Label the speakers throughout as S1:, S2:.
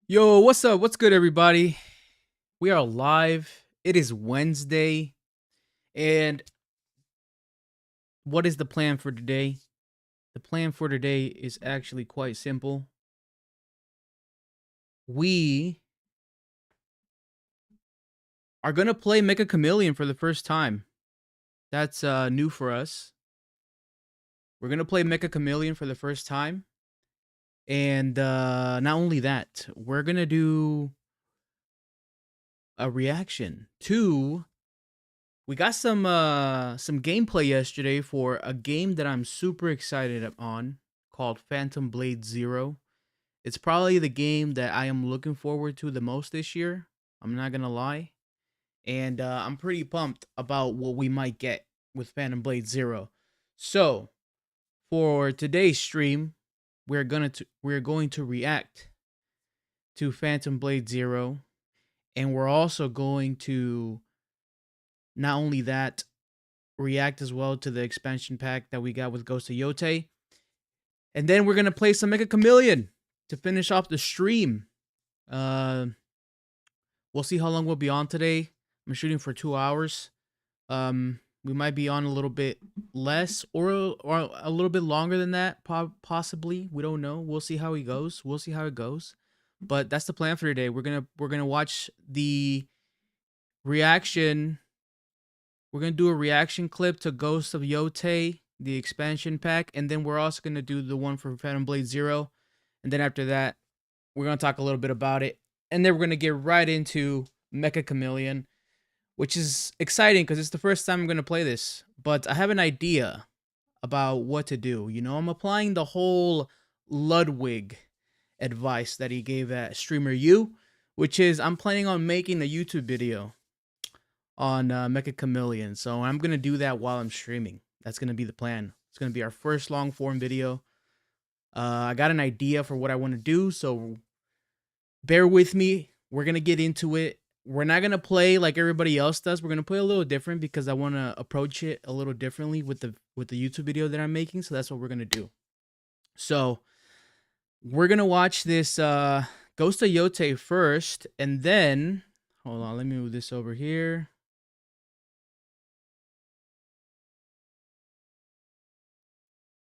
S1: Yo, what's up? What's good, everybody? We are live. It is Wednesday. And what is the plan for today? The plan for today is actually quite simple. We are going to play Mecha Chameleon for the first time. That's new for us. We're going to play Mecha Chameleon for the first time. And not only that, we're going to do a reaction to we got some gameplay yesterday for a game that I'm super excited on called Phantom Blade Zero. It's probably the game that I am looking forward to the most this year. I'm not gonna lie, and I'm pretty pumped about what we might get with Phantom Blade Zero. So for today's stream, we're going to react to Phantom Blade Zero, and we're also going to not only that react as well to the expansion pack that we got with Ghost of Yotei. And then we're gonna play some Mecha Chameleon to finish off the stream. Uh we'll see how long we'll be on today. I'm shooting for 2 hours. We might be on a little bit less or a little bit longer than that, possibly. We don't know. We'll see how it goes. We'll see how it goes. But that's the plan for today. We're gonna watch the reaction. We're going to do a reaction clip to Ghost of Yotei, the expansion pack, and then we're also going to do the one for Phantom Blade Zero. And then after that, we're going to talk a little bit about it. And then we're going to get right into Mecha Chameleon, which is exciting because it's the first time I'm going to play this. But I have an idea about what to do. You know, I'm applying the whole Ludwig advice that he gave at Streamer U, which is I'm planning on making a YouTube video on Mecha Chameleon. So I'm going to do that while I'm streaming. That's going to be the plan. It's going to be our first long form video. I got an idea for what I want to do, so bear with me. We're going to get into it. We're not going to play like everybody else does. We're going to play a little different because I want to approach it a little differently with the YouTube video that I'm making. So that's what we're going to do. So we're going to watch this Ghost of Yotei first, and then hold on, let me move this over here.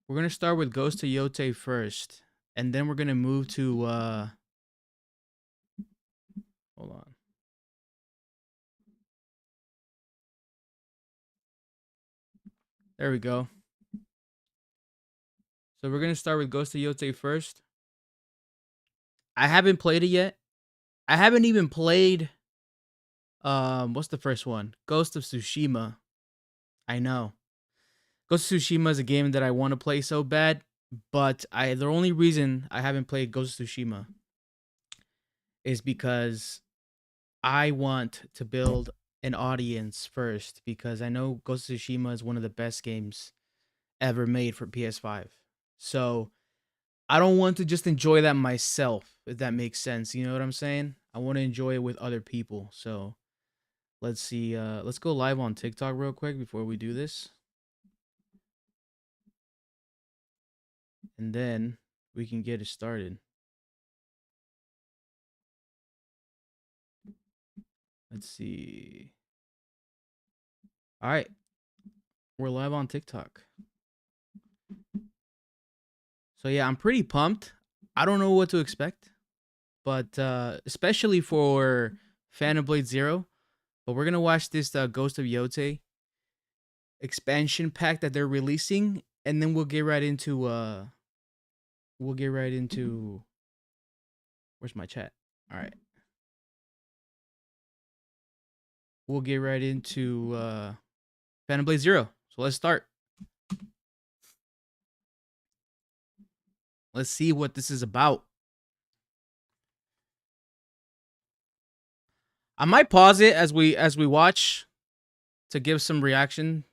S1: We're going to start with Ghost of Yotei first, and then we're going to move to, hold on. There we go. So we're going to start with Ghost of Yotei first. I haven't played it yet. I haven't even played, what's the first one? Ghost of Tsushima. I know. Ghost of Tsushima is a game that I want to play so bad, but the only reason I haven't played Ghost of Tsushima is because I want to build an audience first, because I know Ghost of Tsushima is one of the best games ever made for PS5. So I don't want to just enjoy that myself, if that makes sense. You know what I'm saying? I want to enjoy it with other people. So let's see. Let's go live on TikTok real quick before we do this. And then we can get it started. Let's see. All right. We're live on TikTok. So yeah, I'm pretty pumped. I don't know what to expect, but especially for Phantom Blade Zero. But we're gonna watch this Ghost of Yotei expansion pack that they're releasing, and then we'll get right into where's my chat? All right, we'll get right into Phantom Blade Zero. So let's start. Let's see what this is about. I might pause it as we watch to give some reactions.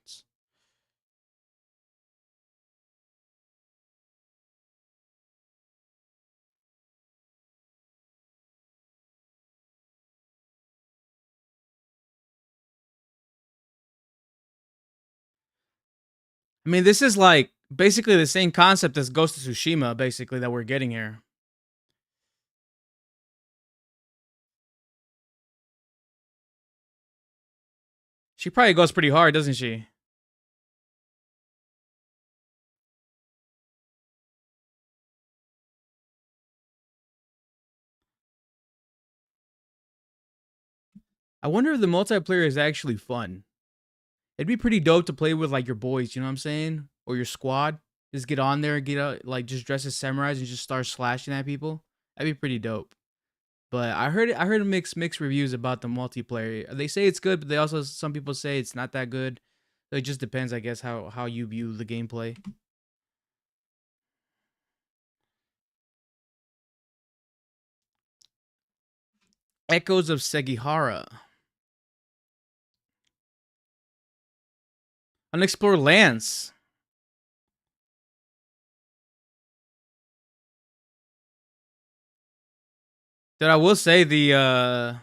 S1: I mean, this is like basically the same concept as Ghost of Tsushima, basically, that we're getting here. She probably goes pretty hard, doesn't she? I wonder if the multiplayer is actually fun. It'd be pretty dope to play with like your boys, you know what I'm saying? Or your squad. Just get on there and get out, like just dress as samurais and just start slashing at people. That'd be pretty dope. But I heard mixed reviews about the multiplayer. They say it's good, but they also some people say it's not that good. So it just depends, I guess, how you view the gameplay. Echoes of Segihara. Unexplored lands. That I will say it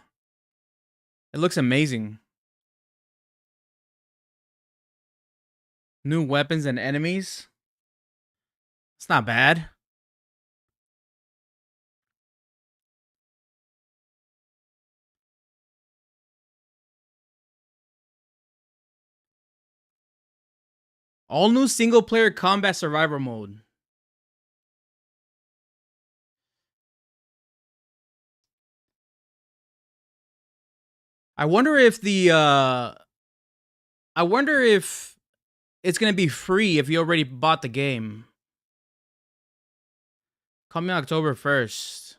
S1: looks amazing. New weapons and enemies. It's not bad. All new single player combat survivor mode. I wonder if I wonder if it's gonna be free if you already bought the game. Coming October 1st.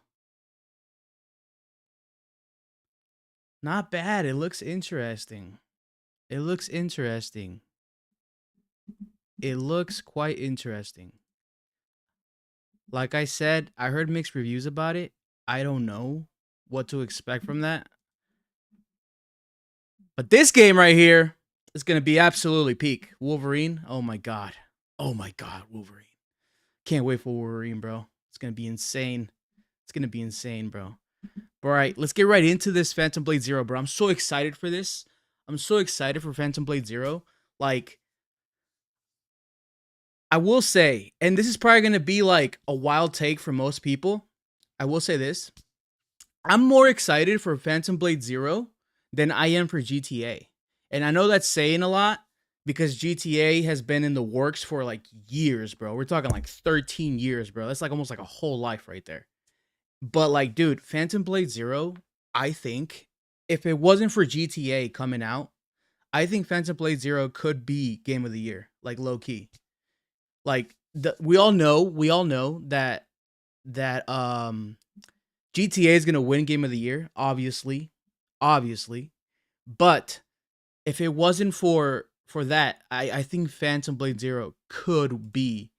S1: Not bad. It looks interesting. It looks interesting. It looks quite interesting. Like I said, I heard mixed reviews about it. I don't know what to expect from that. But this game right here is going to be absolutely peak. Wolverine. Oh my God. Oh my God, Wolverine. Can't wait for Wolverine, bro. It's going to be insane. It's going to be insane, bro. All right, let's get right into this Phantom Blade Zero, bro. I'm so excited for this. I'm so excited for Phantom Blade Zero. Like, I will say, and this is probably going to be like a wild take for most people. I will say this. I'm more excited for Phantom Blade Zero than I am for GTA. And I know that's saying a lot because GTA has been in the works for like years, bro. We're talking like 13 years, bro. That's like almost like a whole life right there. But like, dude, Phantom Blade Zero, I think if it wasn't for GTA coming out, I think Phantom Blade Zero could be game of the year, like low key. Like we all know that GTA is gonna win game of the year, obviously. But if it wasn't for that, I think Phantom Blade Zero could be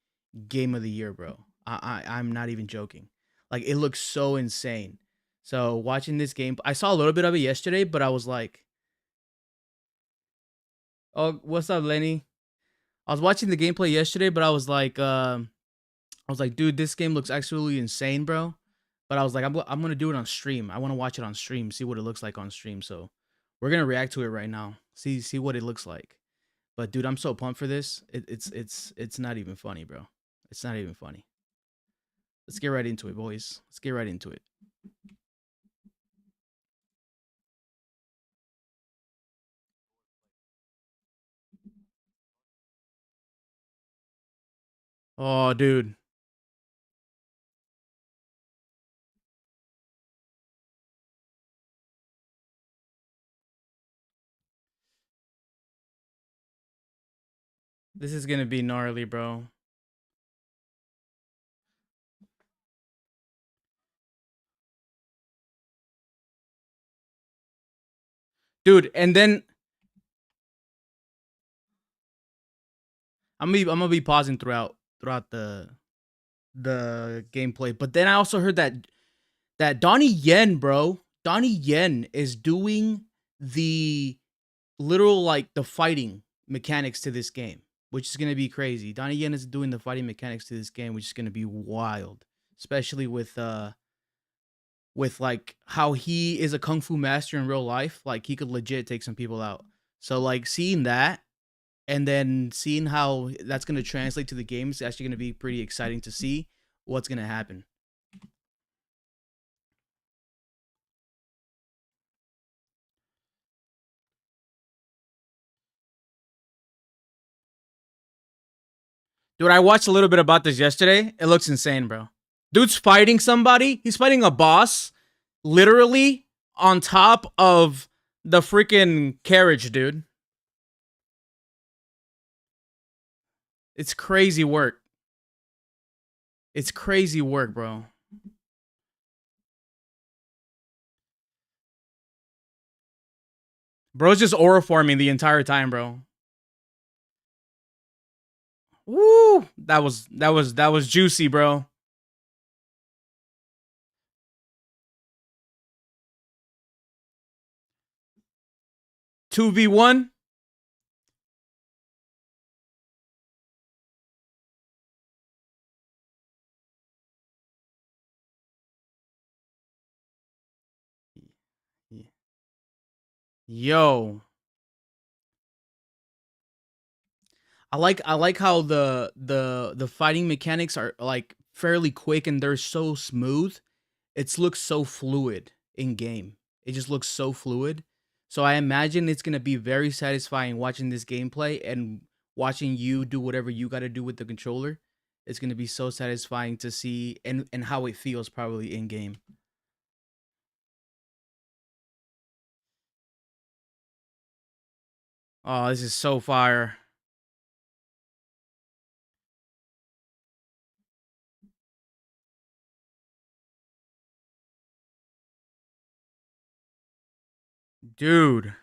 S1: game of the year, bro. I'm not even joking. Like it looks so insane. So watching this game, I saw a little bit of it yesterday, but I was like, "Oh, what's up, Lenny?" I was watching the gameplay yesterday, but I was like, dude, this game looks absolutely insane, bro. But I was like, I'm gonna do it on stream. I want to watch it on stream, see what it looks like on stream. So we're gonna react to it right now, see what it looks like. But dude, I'm so pumped for this. It's not even funny, bro. It's not even funny. Let's get right into it, boys. Let's get right into it. Oh, dude, this is gonna be gnarly, bro. Dude, and then I'm gonna be pausing throughout the gameplay. But then I also heard that Donnie Yen, bro, Donnie Yen is doing the literal like the fighting mechanics to this game, which is gonna be crazy. Donnie Yen is doing the fighting mechanics to this game, which is gonna be wild, especially with like how he is a kung fu master in real life. Like he could legit take some people out. So like seeing that and then seeing how that's gonna translate to the game is actually gonna be pretty exciting to see what's gonna happen. Dude, I watched a little bit about this yesterday. It looks insane, bro. Dude's fighting somebody. He's fighting a boss, literally on top of the freaking carriage, dude. It's crazy work. It's crazy work, bro. Bro's just aura forming the entire time, bro. Woo! That was juicy, bro. Two v one. Yo, I like how the fighting mechanics are like fairly quick and they're so smooth. It looks so fluid in game. It just looks so fluid. So I imagine it's gonna be very satisfying watching this gameplay and watching you do whatever you got to do with the controller. It's gonna be so satisfying to see and how it feels probably in game. Oh, this is so fire, dude.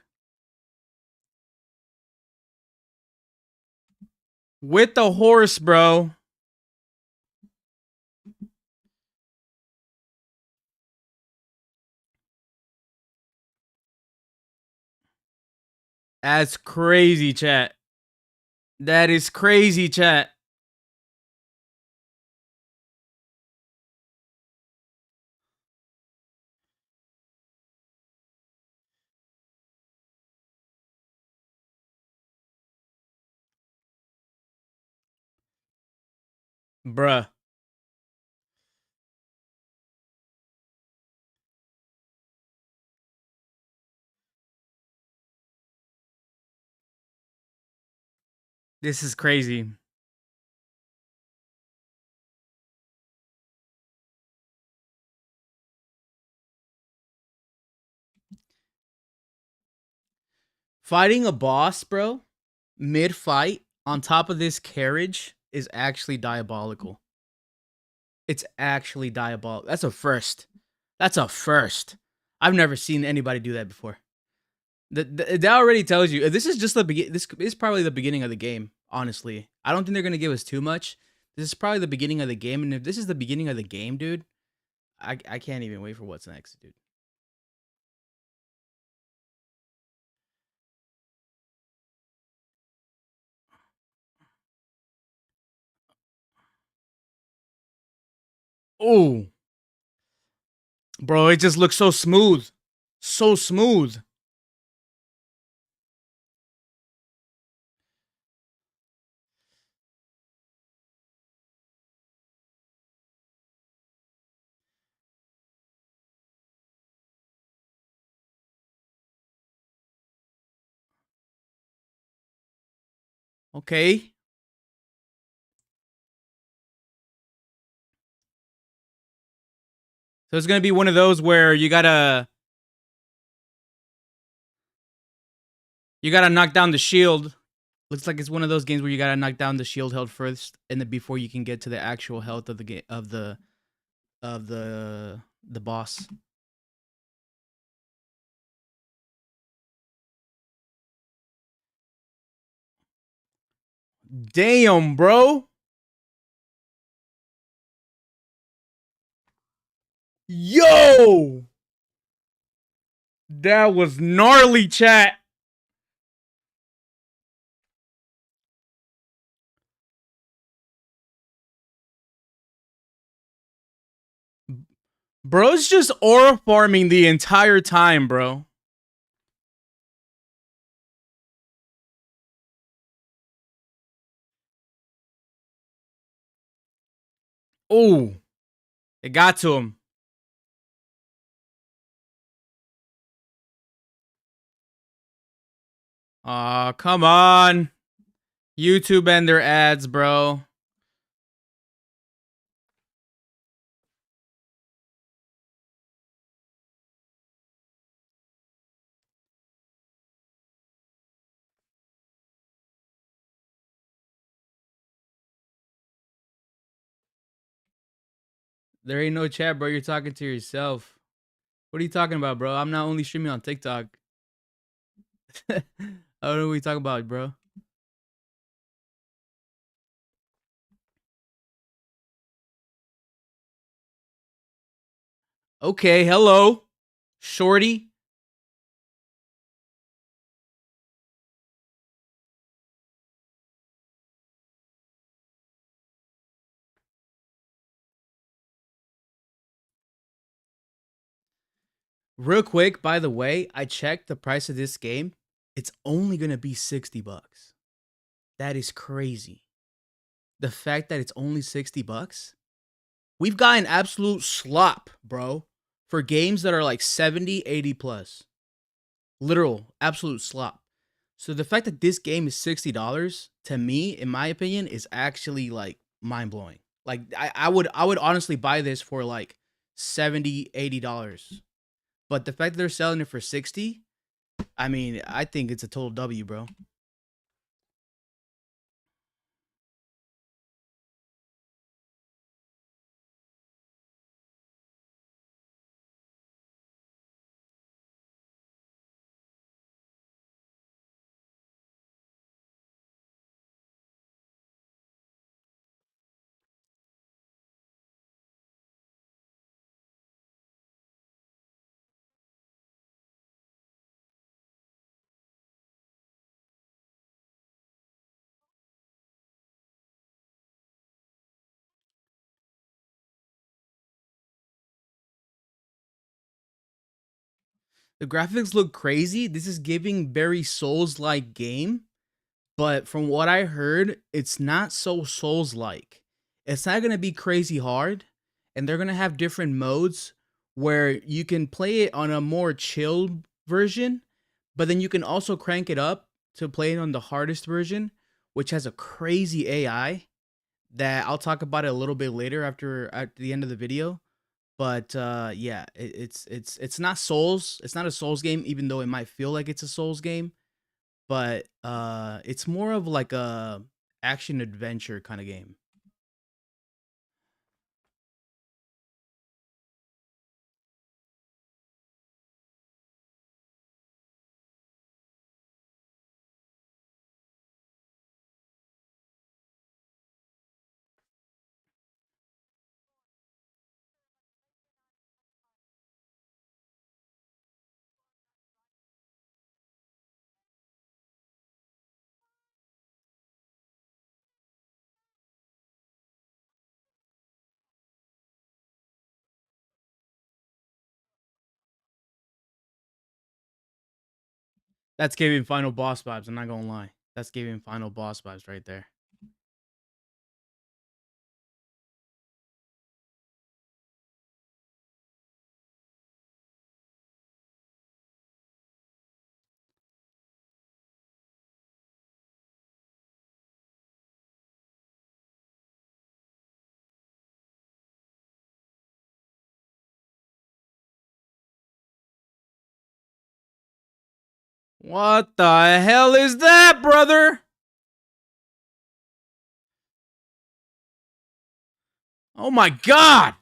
S1: With the horse, bro. That's crazy, chat. That is crazy, chat. Bruh. This is crazy. Fighting a boss, bro, mid fight on top of this carriage is actually diabolical. It's actually diabolical. That's a first. That's a first. I've never seen anybody do that before. That already tells you this is just the begin. This is probably the beginning of the game. Honestly, I don't think they're gonna give us too much. This is probably the beginning of the game, and if this is the beginning of the game, dude, I can't even wait for what's next, dude. Oh, bro, it just looks so smooth, so smooth. Okay, so it's gonna be one of those where you gotta knock down the shield. Looks like it's one of those games where you gotta knock down the shield held first, and then before you can get to the actual health of the game of the boss. Damn, bro. Yo, that was gnarly, chat. Bro's just aura farming the entire time, bro. Oh, it got to him. Aw, come on. YouTube and their ads, bro. There ain't no chat, bro. You're talking to yourself. What are you talking about, bro? I'm not only streaming on TikTok. I don't know what you talking about, bro. Okay, hello, shorty. Real quick, by the way, I checked the price of this game. It's only gonna be $60. That is crazy. The fact that it's only $60. We've gotten absolute slop, bro, for games that are like 70, 80 plus. Literal, absolute slop. So the fact that this game is $60 to me, in my opinion, is actually like mind blowing. Like I would honestly buy this for like 70, $80. But the fact that they're selling it for 60, I mean, I think it's a total W, bro. The graphics look crazy. This is giving very Souls-like game, but from what I heard, it's not so Souls-like. It's not gonna be crazy hard, and they're gonna have different modes where you can play it on a more chilled version, but then you can also crank it up to play it on the hardest version, which has a crazy AI that I'll talk about it a little bit later after at the end of the video. But yeah, it's not Souls. It's not a Souls game, even though it might feel like it's a Souls game. But it's more of like a action adventure kind of game. That's giving final boss vibes. I'm not gonna lie. That's giving final boss vibes right there. What the hell is that, brother? Oh my god!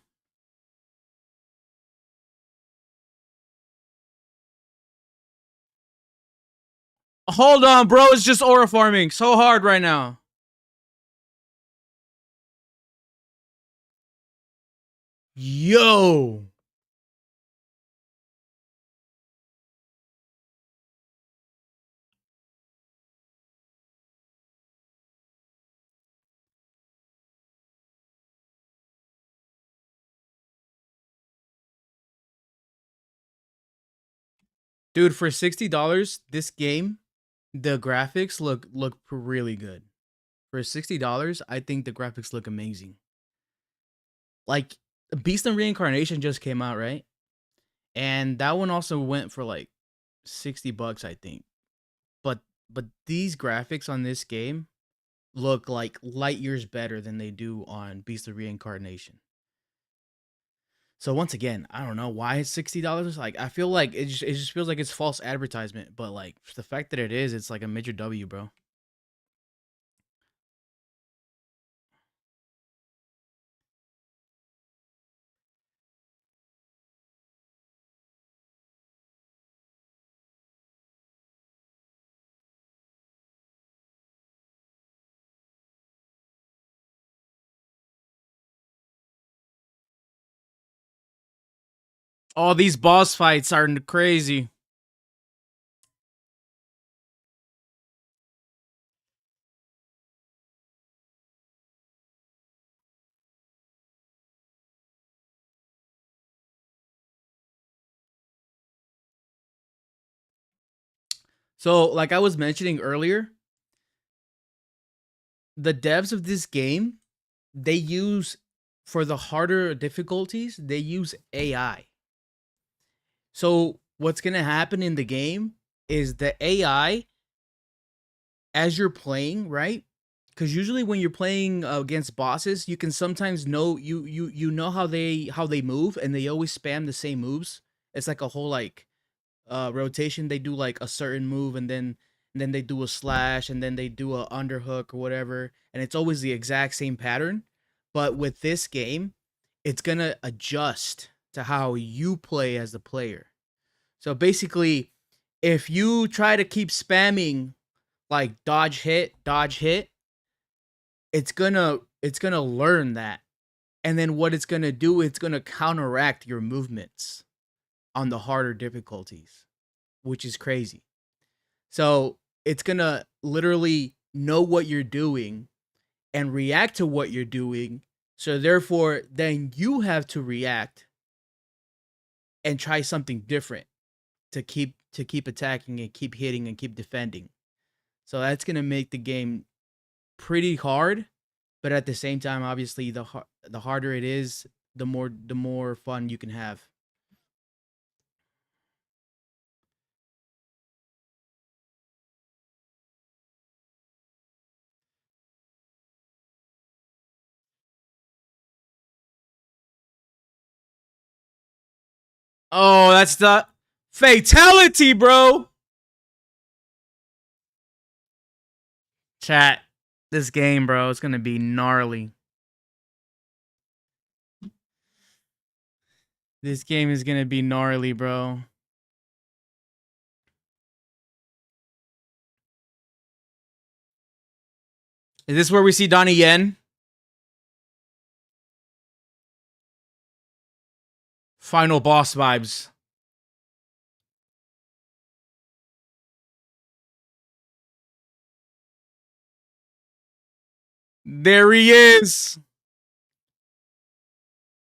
S1: Hold on, bro. It's just aura farming so hard right now. Yo. Dude, for $60, this game, the graphics look really good. For $60, I think the graphics look amazing. Like Beast and Reincarnation just came out, right? And that one also went for like $60, I think. But these graphics on this game look like light years better than they do on Beast of Reincarnation. So once again, I don't know why it's $60. Like I feel like it just feels like it's false advertisement, but like the fact that it is, it's like a major W, bro. All these boss fights are crazy. So, like I was mentioning earlier, the devs of this game, they use for the harder difficulties, they use AI. So, what's going to happen in the game is the AI as you're playing, right? Because usually when you're playing against bosses, you can sometimes know you know how they move, and they always spam the same moves. It's like a whole like rotation. They do like a certain move, and then they do a slash, and then they do a underhook or whatever, and it's always the exact same pattern. But with this game, it's gonna adjust to how you play as the player. So basically, if you try to keep spamming like dodge hit, it's gonna learn that. And then what it's gonna do, it's gonna counteract your movements on the harder difficulties, which is crazy. So it's gonna literally know what you're doing and react to what you're doing. So therefore, then you have to react and try something different to keep attacking and keep hitting and keep defending. So that's gonna make the game pretty hard, but at the same time, obviously, the harder it is, the more fun you can have. Oh, that's the fatality, bro. Chat. This game, bro, it's gonna be gnarly. This game is gonna be gnarly, bro. Is this where we see Donnie Yen? Final boss vibes. There he is.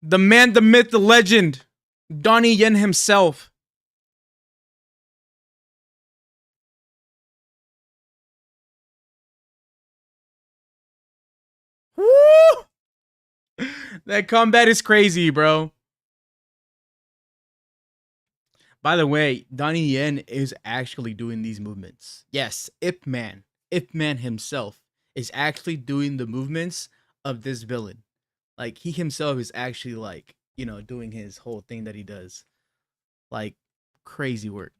S1: The man, the myth, the legend. Donnie Yen himself. Woo! That combat is crazy, bro. By the way, Donnie Yen is actually doing these movements. Yes, Ip Man. Ip Man himself is actually doing the movements of this villain. Like he himself is actually like, doing his whole thing that he does. Like crazy work.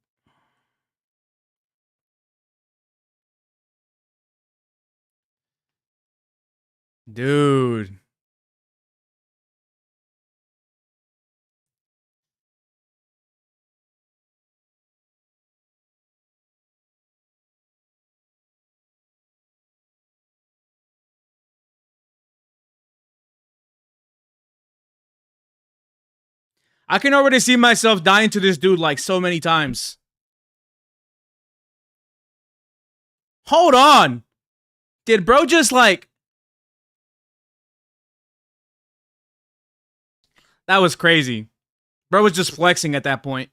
S1: Dude. I can already see myself dying to this dude like so many times. Hold on. Did bro just like that was crazy. Bro was just flexing at that point.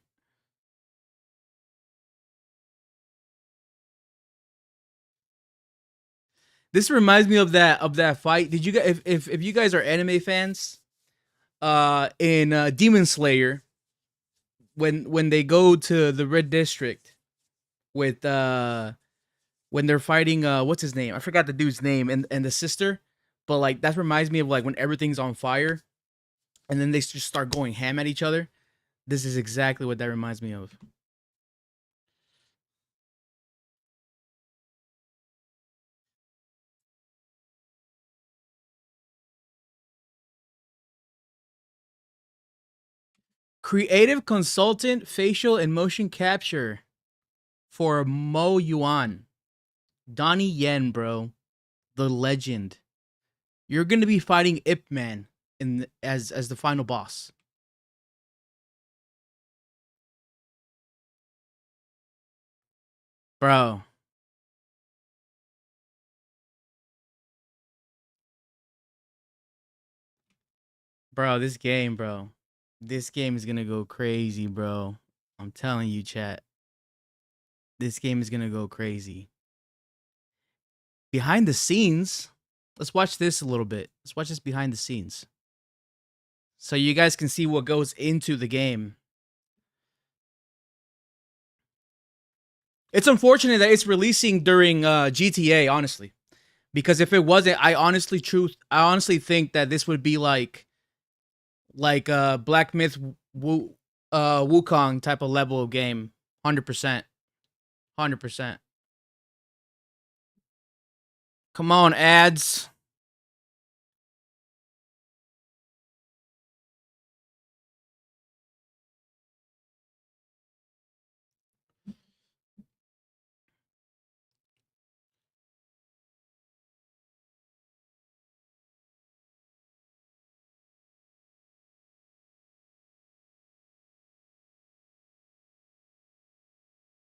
S1: This reminds me of that fight. Did you guys if you guys are anime fans, in Demon Slayer, when they go to the Red District with when they're fighting what's his name? I forgot the dude's name and the sister, but like that reminds me of like when everything's on fire and then they just start going ham at each other. This is exactly what that reminds me of. Creative consultant, facial and motion capture for Mo Yuan. Donnie Yen, bro. The legend. You're gonna be fighting Ip Man as the final boss. Bro. Bro, this game, bro. This game is gonna go crazy, bro. I'm telling you, chat. This game is gonna go crazy. Behind the scenes, let's watch this a little bit. Let's watch this behind the scenes. So you guys can see what goes into the game. It's unfortunate that it's releasing during GTA, honestly. Because if it wasn't, I honestly think that this would be like Black Myth Wukong type of level of game. 100%. 100%. Come on, ads.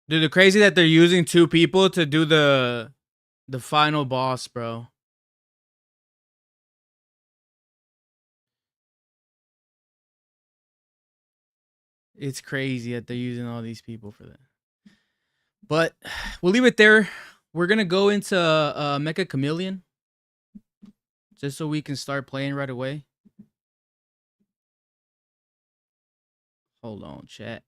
S1: Dude, the crazy that they're using 2 people to do the final boss, bro. It's crazy that they're using all these people for that. But we'll leave it there. We're gonna go into Mecha Chameleon, just so we can start playing right away. Hold on, chat.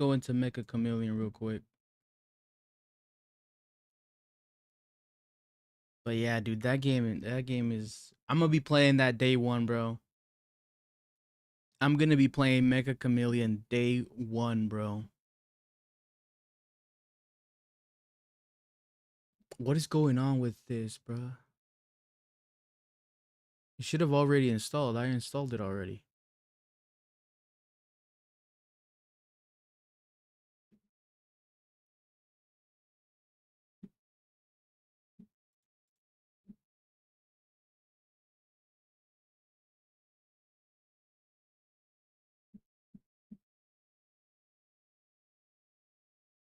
S1: Let's go into Mecha Chameleon real quick. But yeah, dude, that game is. I'm gonna be playing that day 1, bro. I'm gonna be playing Mecha Chameleon day 1, bro. What is going on with this, bro? It should have already installed. I installed it already.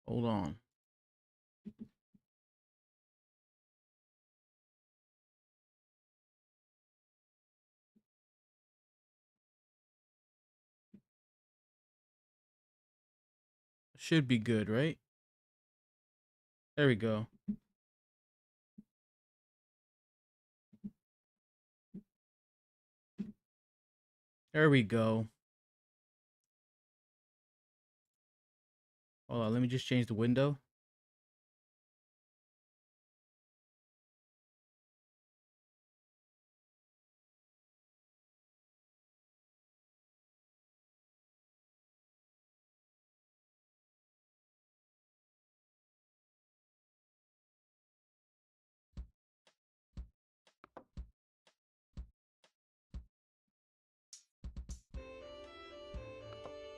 S1: Hold on. Should be good, right? There we go. There we go. Hold on, let me just change the window.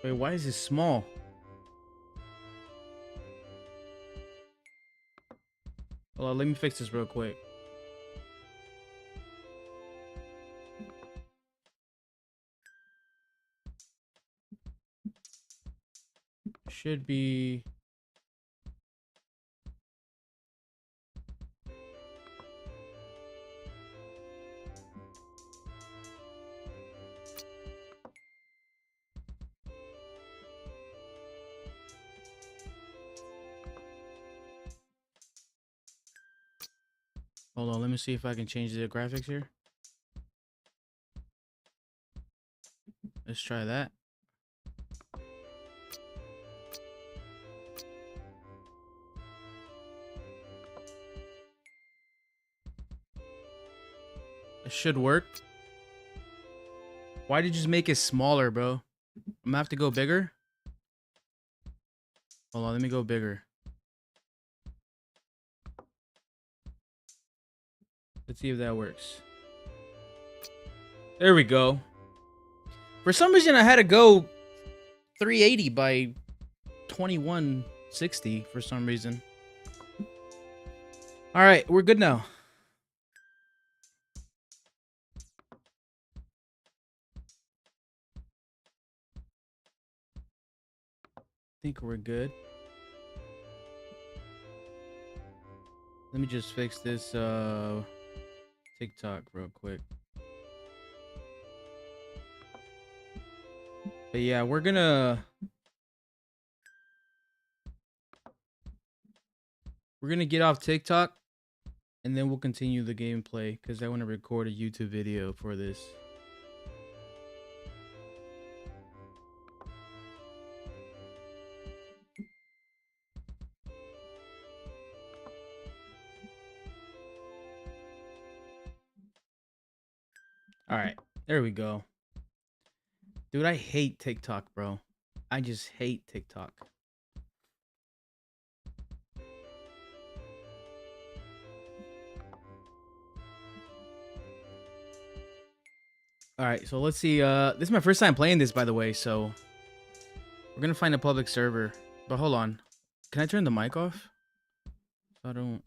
S1: Wait, why is this small? Hold on, let me fix this real quick. Should be. Hold on, let me see if I can change the graphics here. Let's try that. It should work. Why did you just make it smaller, bro? I'm gonna have to go bigger. Hold on, let me go bigger. Let's see if that works. There we go. For some reason, I had to go 380 by 2160 for some reason. All right, we're good now. think we're good. Let me just fix this TikTok real quick. But yeah, we're gonna get off TikTok and then we'll continue the gameplay because I want to record a YouTube video for this. All right, there we go. Dude, I hate TikTok, bro. I just hate TikTok. All right, so let's see. This is my first time playing this, by the way, so we're gonna find a public server. But hold on, can I turn the mic off? So I don't.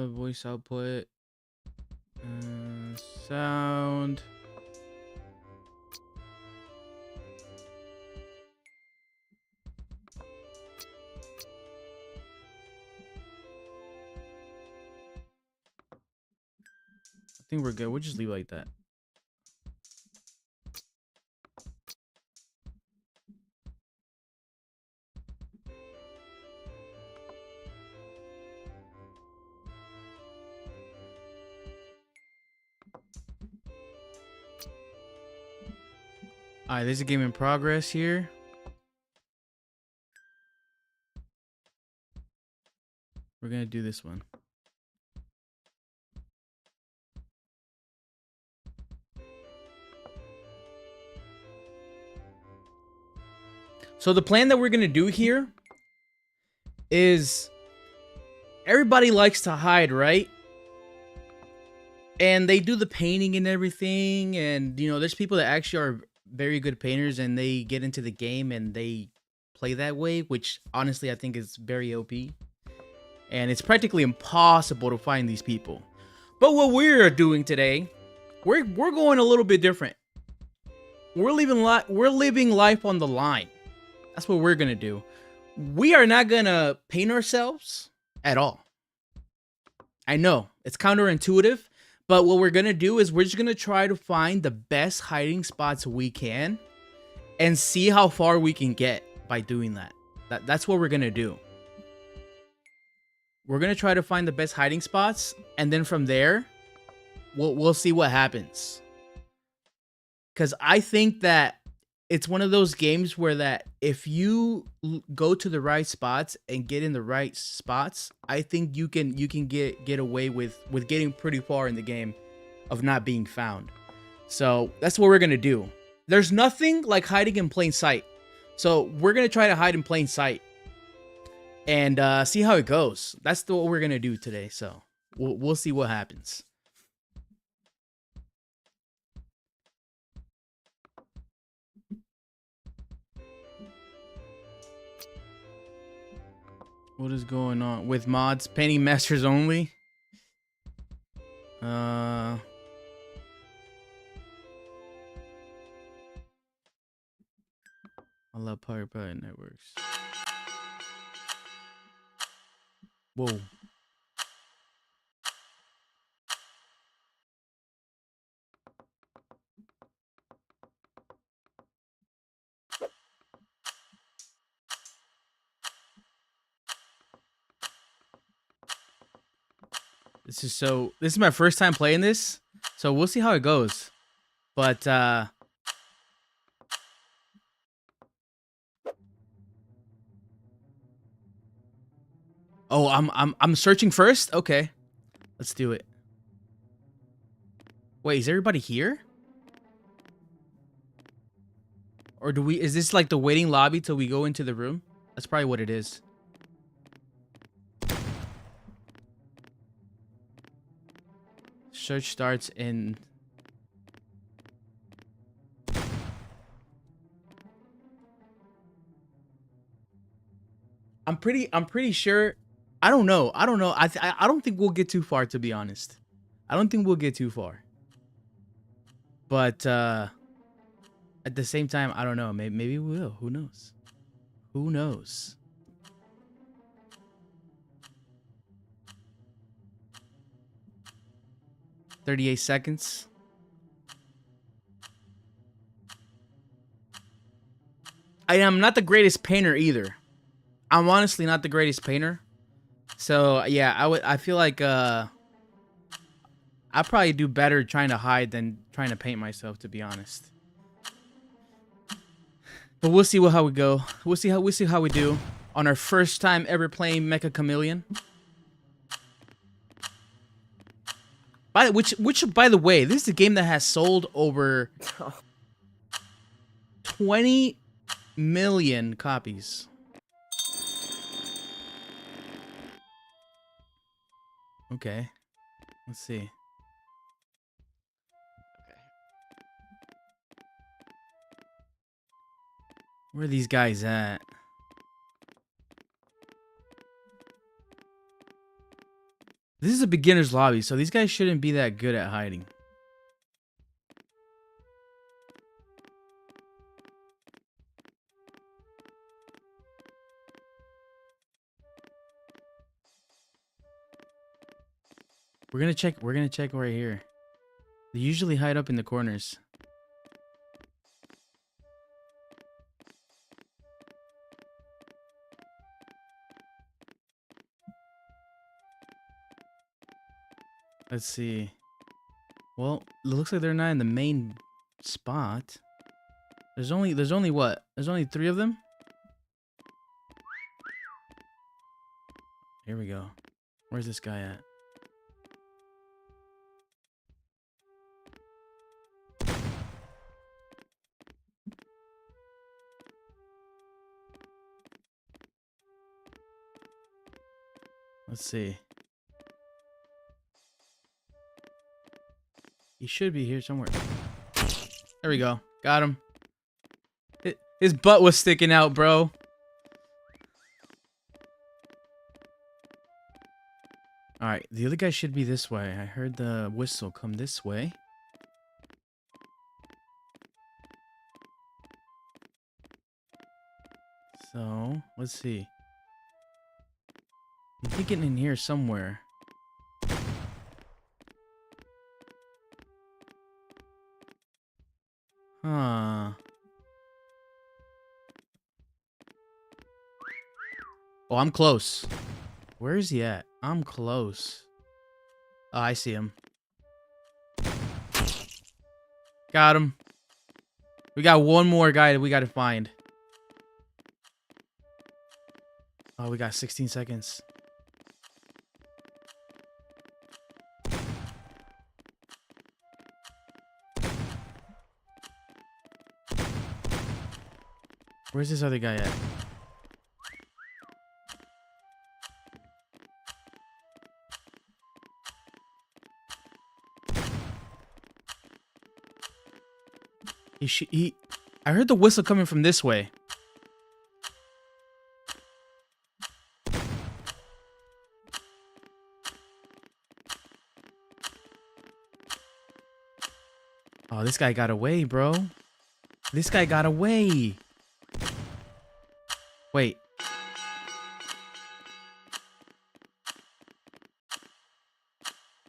S1: Voice output. Sound. I think we're good. We'll just leave it like that. Alright, there's a game in progress here. We're gonna do this one. So the plan that we're gonna do here is everybody likes to hide, right? And they do the painting and everything, and you know, there's people that actually are very good painters and they get into the game and they play that way, which honestly I think is very OP. And it's practically impossible to find these people. But what we're doing today, we're going a little bit different. We're living life on the line. That's what we're gonna do. We are not gonna paint ourselves at all. I know it's counterintuitive, but what we're gonna do is we're just gonna try to find the best hiding spots we can and see how far we can get by doing that. That's what we're gonna do. We're gonna try to find the best hiding spots, and then from there, we'll see what happens. Because I think that it's one of those games where that if you go to the right spots and get in the right spots, I think you can get away with getting pretty far in the game of not being found. So that's what we're gonna do. There's nothing like hiding in plain sight. So we're gonna try to hide in plain sight and see how it goes. That's what we're gonna do today. So we'll see what happens. What is going on with mods? Painting masters only. I love Pirate Networks. Whoa. This is my first time playing this, so we'll see how it goes. But oh, I'm searching first? Okay. Let's do it. Wait, is everybody here? Or is this like the waiting lobby till we go into the room? That's probably what it is. Search starts in... I'm pretty sure. I don't know. I don't think we'll get too far, to be honest. I don't think we'll get too far. But At the same time, I don't know. Maybe we will. Who knows? Who knows? "38 seconds. I am not the greatest painter either. I'm honestly not the greatest painter. So yeah, I feel like I probably do better trying to hide than trying to paint myself, to be honest. But we'll see how we go. We'll see how we do on our first time ever playing Mecha Chameleon. Which by the way, this is a game that has sold over 20 million copies. Okay. Let's see. Where are these guys at? This is a beginner's lobby, so these guys shouldn't be that good at hiding. We're gonna check right here. They usually hide up in the corners. Let's see. Well, it looks like they're not in the main spot. There's only what? There's only 3 of them? Here we go. Where's this guy at? Let's see. He should be here somewhere. There we go. Got him. His butt was sticking out, bro. Alright, the other guy should be this way. I heard the whistle come this way. So, let's see. I'm thinking in here somewhere. Huh. Oh, I'm close. Where is he at? I'm close. Oh, I see him. Got him. We got one more guy that we got to find. Oh, we got 16 seconds. Where's this other guy at? I heard the whistle coming from this way. Oh, this guy got away, bro. This guy got away. Wait.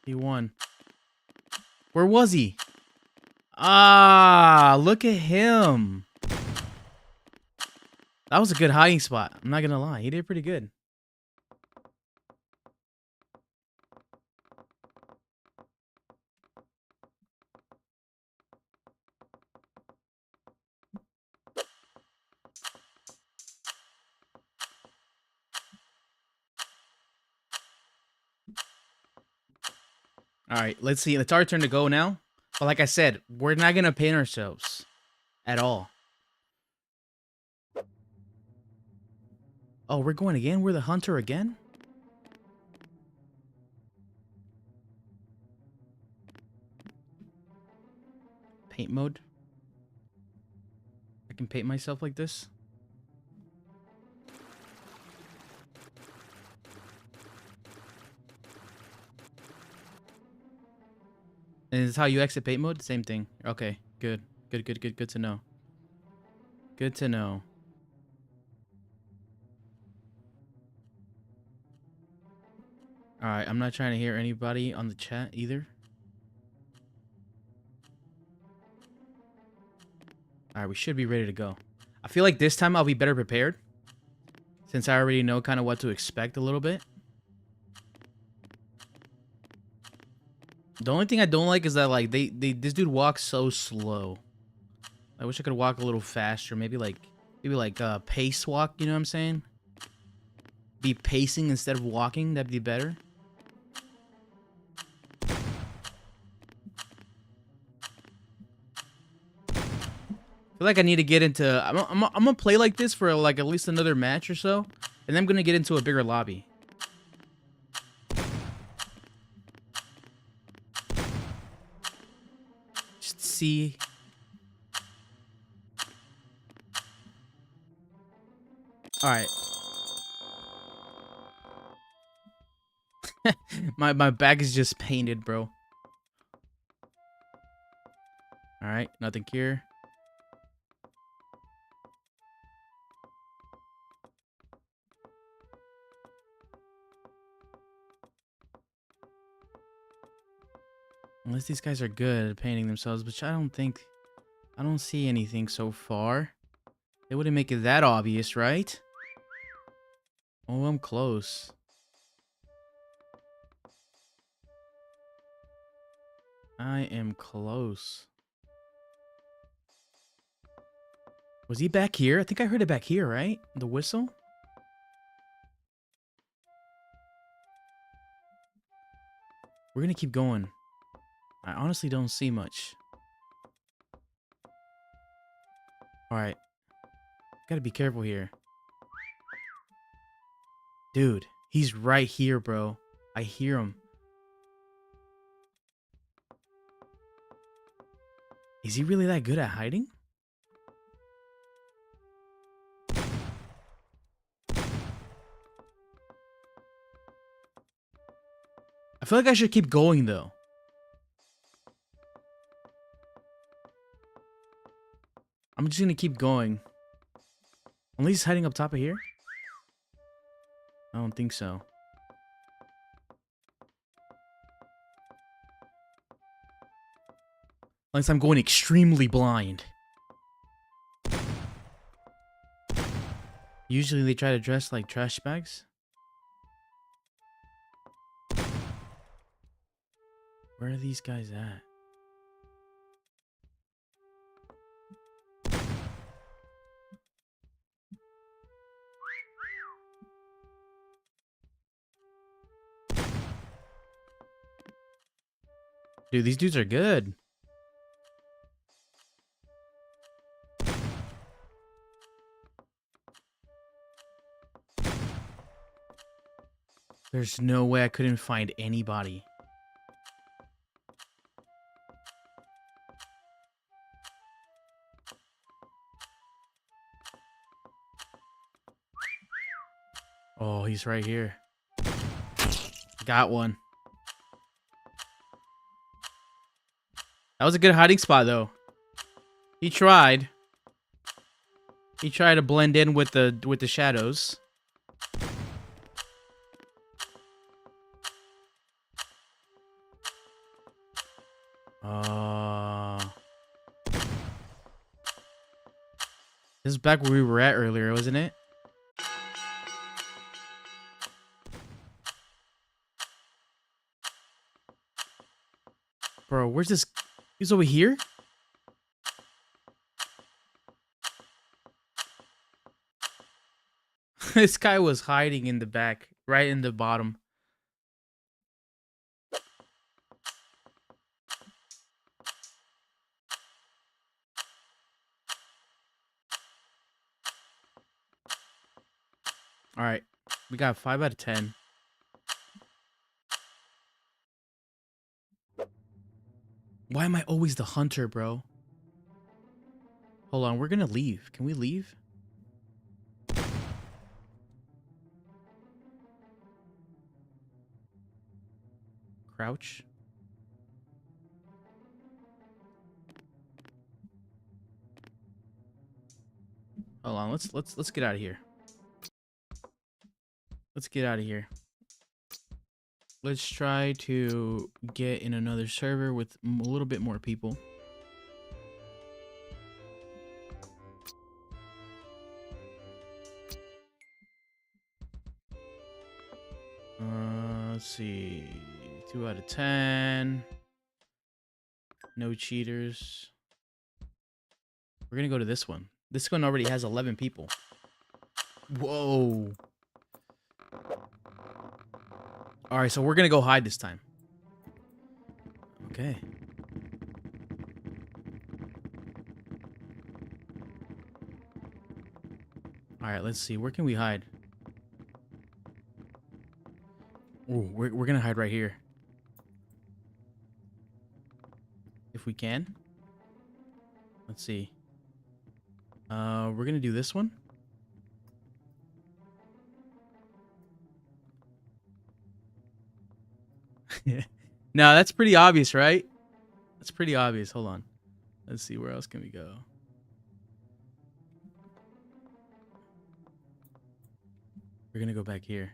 S1: He won. Where was he? Ah, look at him. That was a good hiding spot. I'm not gonna lie. He did pretty good. Alright, let's see. It's our turn to go now. But like I said, we're not gonna paint ourselves. At all. Oh, we're going again? We're the hunter again? Paint mode. I can paint myself like this. And is this how you exit paint mode? Same thing. Okay, good. Good to know. Good to know. Alright, I'm not trying to hear anybody on the chat either. Alright, we should be ready to go. I feel like this time I'll be better prepared, since I already know kind of what to expect a little bit. The only thing I don't like is that, like, this dude walks so slow. I wish I could walk a little faster. Maybe like pace walk, you know what I'm saying? Be pacing instead of walking, that'd be better. I feel like I need to get into... I'm gonna play like this for like at least another match or so, and then I'm gonna get into a bigger lobby. Just see. All right. my back is just painted, bro. All right, nothing here. Unless these guys are good at painting themselves, which I don't see anything so far. They wouldn't make it that obvious, right? Oh, I'm close. I am close. Was he back here? I think I heard it back here, right? The whistle? We're gonna keep going. I honestly don't see much. Alright. Gotta be careful here. Dude, he's right here, bro. I hear him. Is he really that good at hiding? I feel like I should keep going, though. I'm just gonna keep going. Unless he's hiding up top of here? I don't think so. Unless I'm going extremely blind. Usually they try to dress like trash bags. Where are these guys at? Dude, these dudes are good. There's no way I couldn't find anybody. Oh, he's right here. Got one. That was a good hiding spot, though. He tried. He tried to blend in with the shadows. This is back where we were at earlier, wasn't it? Bro, where's this? He's over here? This guy was hiding in the back, right in the bottom. All right, we got 5 out of 10. Why am I always the hunter, bro? Hold on, we're gonna leave. Can we leave? Crouch. Hold on. Let's get out of here. Let's get out of here. Let's try to get in another server with a little bit more people. Let's see. 2 out of 10. No cheaters. We're gonna go to this one. This one already has 11 people. Whoa. All right, so we're gonna go hide this time. Okay. All right, let's see. Where can we hide? Ooh, we're gonna hide right here. If we can. Let's see. We're gonna do this one. No, that's pretty obvious, right? That's pretty obvious. Hold on. Let's see. Where else can we go? We're gonna go back here.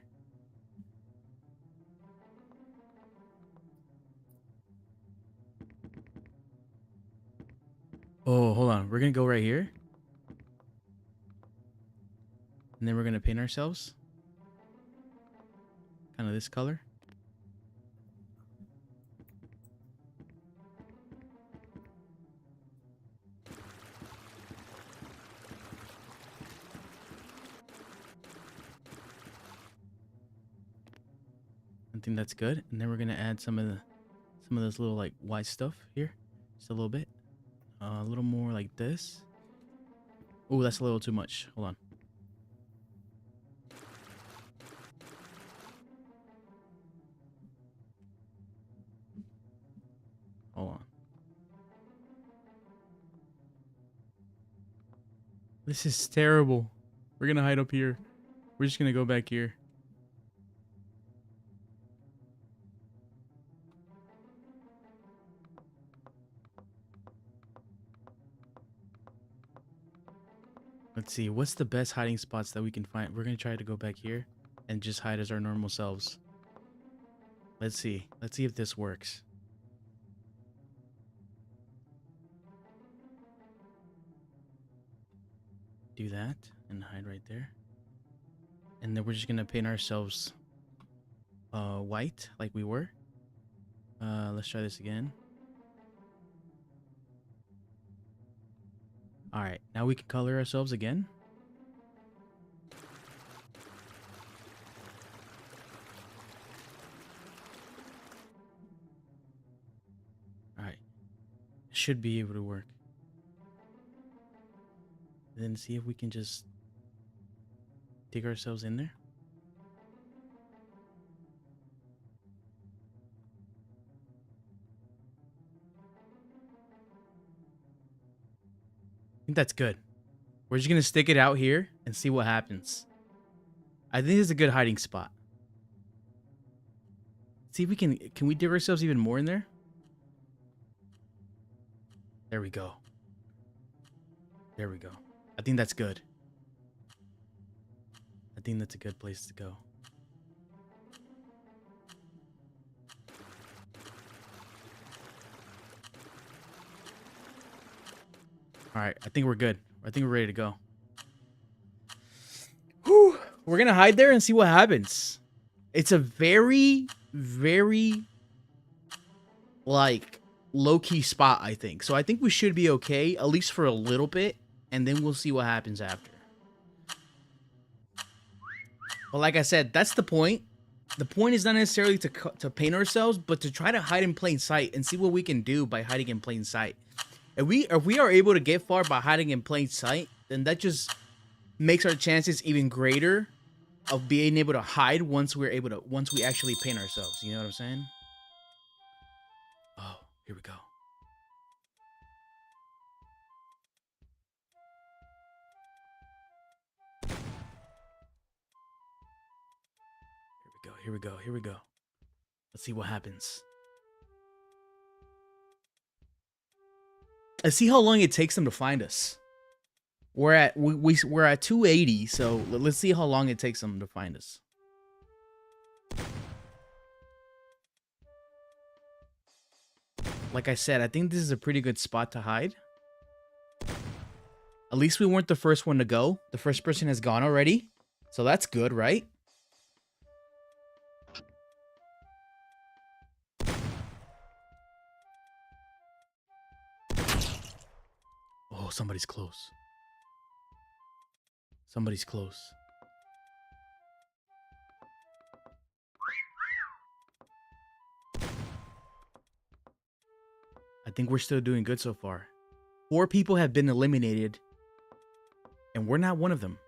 S1: Oh, hold on. We're gonna go right here. And then we're gonna paint ourselves. Kind of this color. I think that's good. And then we're gonna add some of those little like white stuff here. Just a little bit. A little more like this. Oh, that's a little too much. Hold on. Hold on. This is terrible. We're gonna hide up here. We're just gonna go back here. Let's see. What's the best hiding spots that we can find? We're gonna try to go back here and just hide as our normal selves. Let's see. Let's see if this works. Do that and hide right there. And then we're just gonna paint ourselves white like we were. Let's try this again. All right, now we can color ourselves again. All right, should be able to work. Then see if we can just dig ourselves in there. I think that's good. We're just gonna stick it out here and see what happens. I think this is a good hiding spot. See if we can we dig ourselves even more in there? There we go. There we go. I think that's good. I think that's a good place to go. All right, I think we're good. I think we're ready to go. Whew. We're gonna hide there and see what happens. It's a very, very like low-key spot, I think. So I think we should be okay, at least for a little bit, and then we'll see what happens after. But like I said, that's the point. The point is not necessarily to paint ourselves, but to try to hide in plain sight and see what we can do by hiding in plain sight. If we are able to get far by hiding in plain sight, then that just makes our chances even greater of being able to hide once we actually paint ourselves. You know what I'm saying? Oh, here we go. Here we go. Here we go. Let's see what happens. Let's see how long it takes them to find us. We're at 280, so let's see how long it takes them to find us. Like I said, I think this is a pretty good spot to hide. At least we weren't the first one to go. The first person has gone already. So that's good, right? Oh, somebody's close. Somebody's close. I think we're still doing good so far. 4 people have been eliminated, and we're not one of them.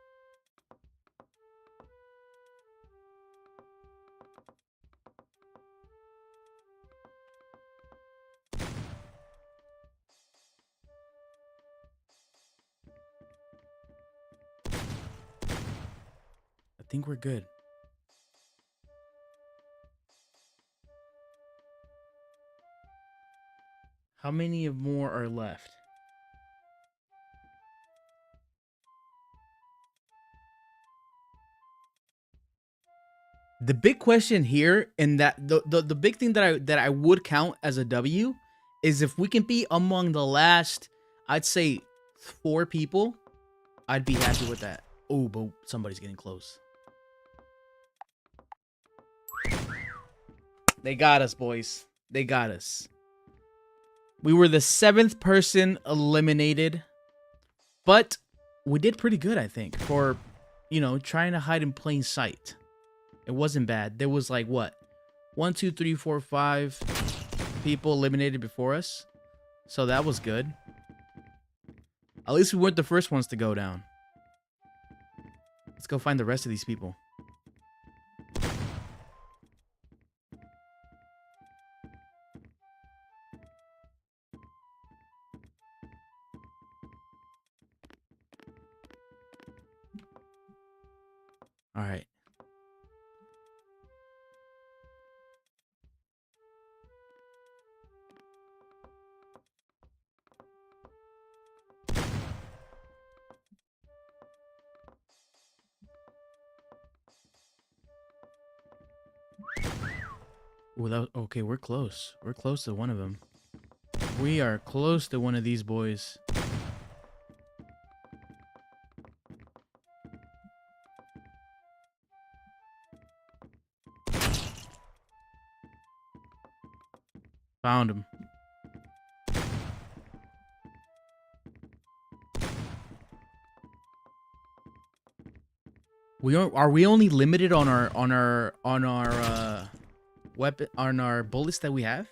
S1: I think we're good. How many more are left? The big question here, and that the big thing that I would count as a W, is if we can be among the last, I'd say 4 people, I'd be happy with that. Oh, but somebody's getting close. They got us, boys. They got us. We were the 7th person eliminated, but we did pretty good, I think, for, you know, trying to hide in plain sight. It wasn't bad. There was like, what? 1, 2, 3, 4, 5 people eliminated before us. So that was good. At least we weren't the first ones to go down. Let's go find the rest of these people. All right. Without okay, we're close. We're close to one of them. We are close to one of these boys. Found him. Are we only limited on our weapon, on our bullets that we have?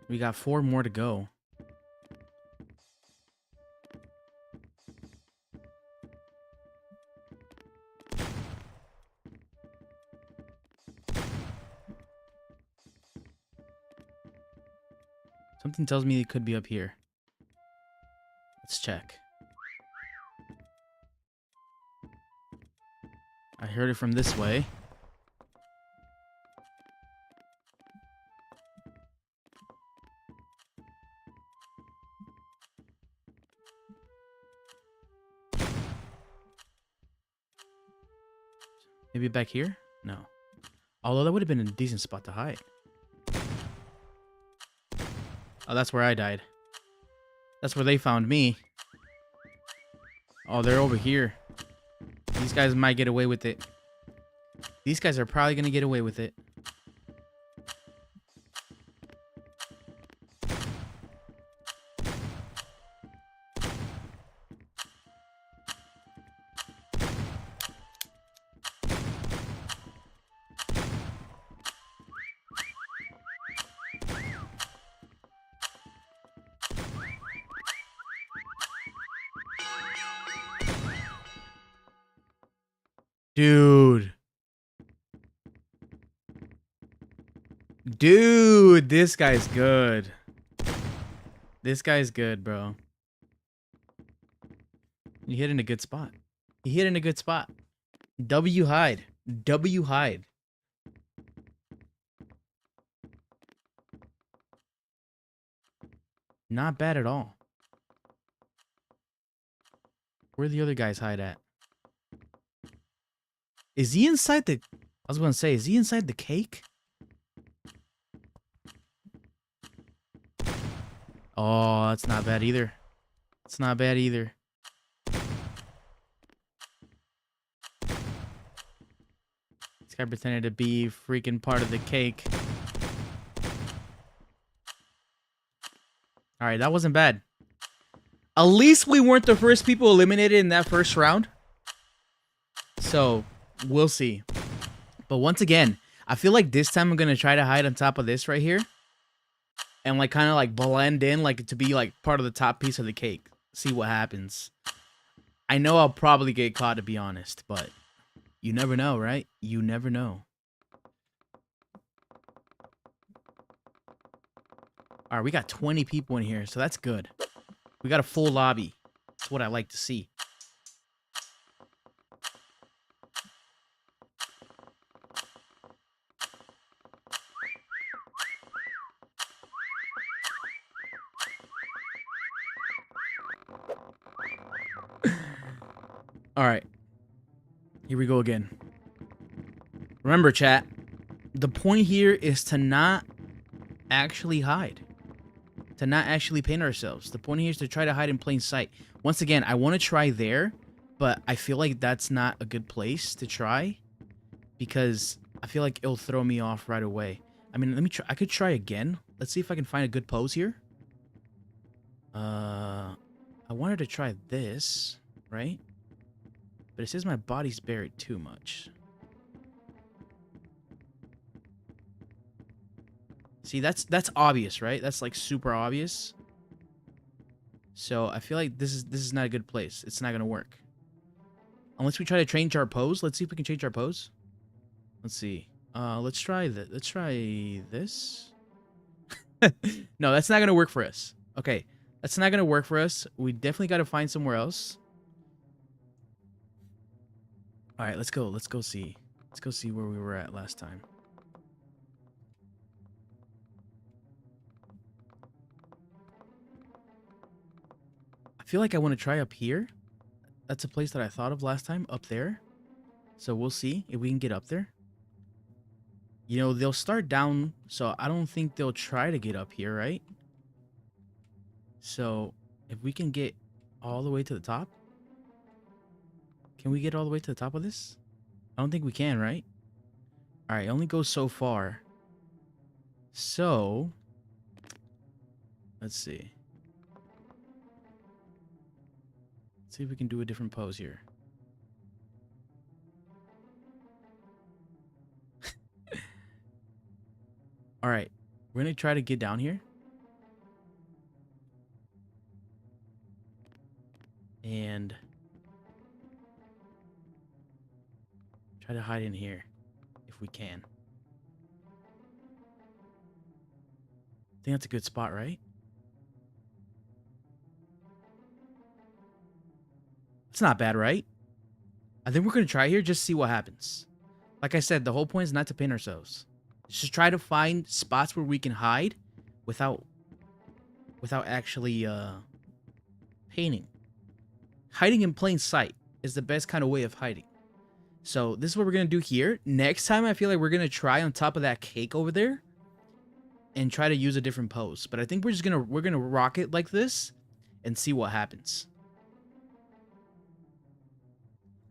S1: We got 4 more to go. Something tells me it could be up here. Let's check. I heard it from this way. Maybe back here? No. Although that would have been a decent spot to hide. Oh, that's where I died. That's where they found me. Oh, they're over here. These guys might get away with it. These guys are probably going to get away with it. Dude. Dude, this guy's good. This guy's good, bro. He hit in a good spot. He hit in a good spot. W hide. W hide. Not bad at all. Where the other guys hide at? Is he inside the... I was going to say, is he inside the cake? Oh, that's not bad either. It's not bad either. This guy pretended to be freaking part of the cake. Alright, that wasn't bad. At least we weren't the first people eliminated in that first round. So, we'll see. But once again, I feel like this time I'm going to try to hide on top of this right here. And like kind of like blend in like to be like part of the top piece of the cake. See what happens. I know I'll probably get caught, to be honest, but you never know, right? You never know. All right, we got 20 people in here, so that's good. We got a full lobby. That's what I like to see. All right. Here we go again. Remember, chat, the point here is to not actually hide. To not actually paint ourselves. The point here is to try to hide in plain sight. Once again, I want to try there, but I feel like that's not a good place to try because I feel like it'll throw me off right away. I mean, let me try. I could try again. Let's see if I can find a good pose here. I wanted to try this, right? But it says my body's buried too much. See, that's obvious, right? That's like super obvious. So I feel like this is not a good place. It's not gonna work. Unless we try to change our pose. Let's see if we can change our pose. Let's see. Let's try that. Let's try this. No, that's not gonna work for us. Okay, that's not gonna work for us. We definitely got to find somewhere else. All right, let's go. Let's go see. Let's go see where we were at last time. I feel like I want to try up here. That's a place that I thought of last time, up there. So we'll see if we can get up there. You know, they'll start down, so I don't think they'll try to get up here, right? So if we can get all the way to the top. Can we get all the way to the top of this? I don't think we can, right? All right, it only goes so far. So, let's see. Let's see if we can do a different pose here. All right, we're going to try to get down here. And try to hide in here if we can. I think that's a good spot, right? It's not bad, right? I think we're going to try here, just see what happens. Like I said, the whole point is not to paint ourselves. Just try to find spots where we can hide without actually painting. Hiding in plain sight is the best kind of way of hiding. So this is what we're going to do here. Next time, I feel like we're going to try on top of that cake over there and try to use a different pose. But I think we're going to rock it like this and see what happens.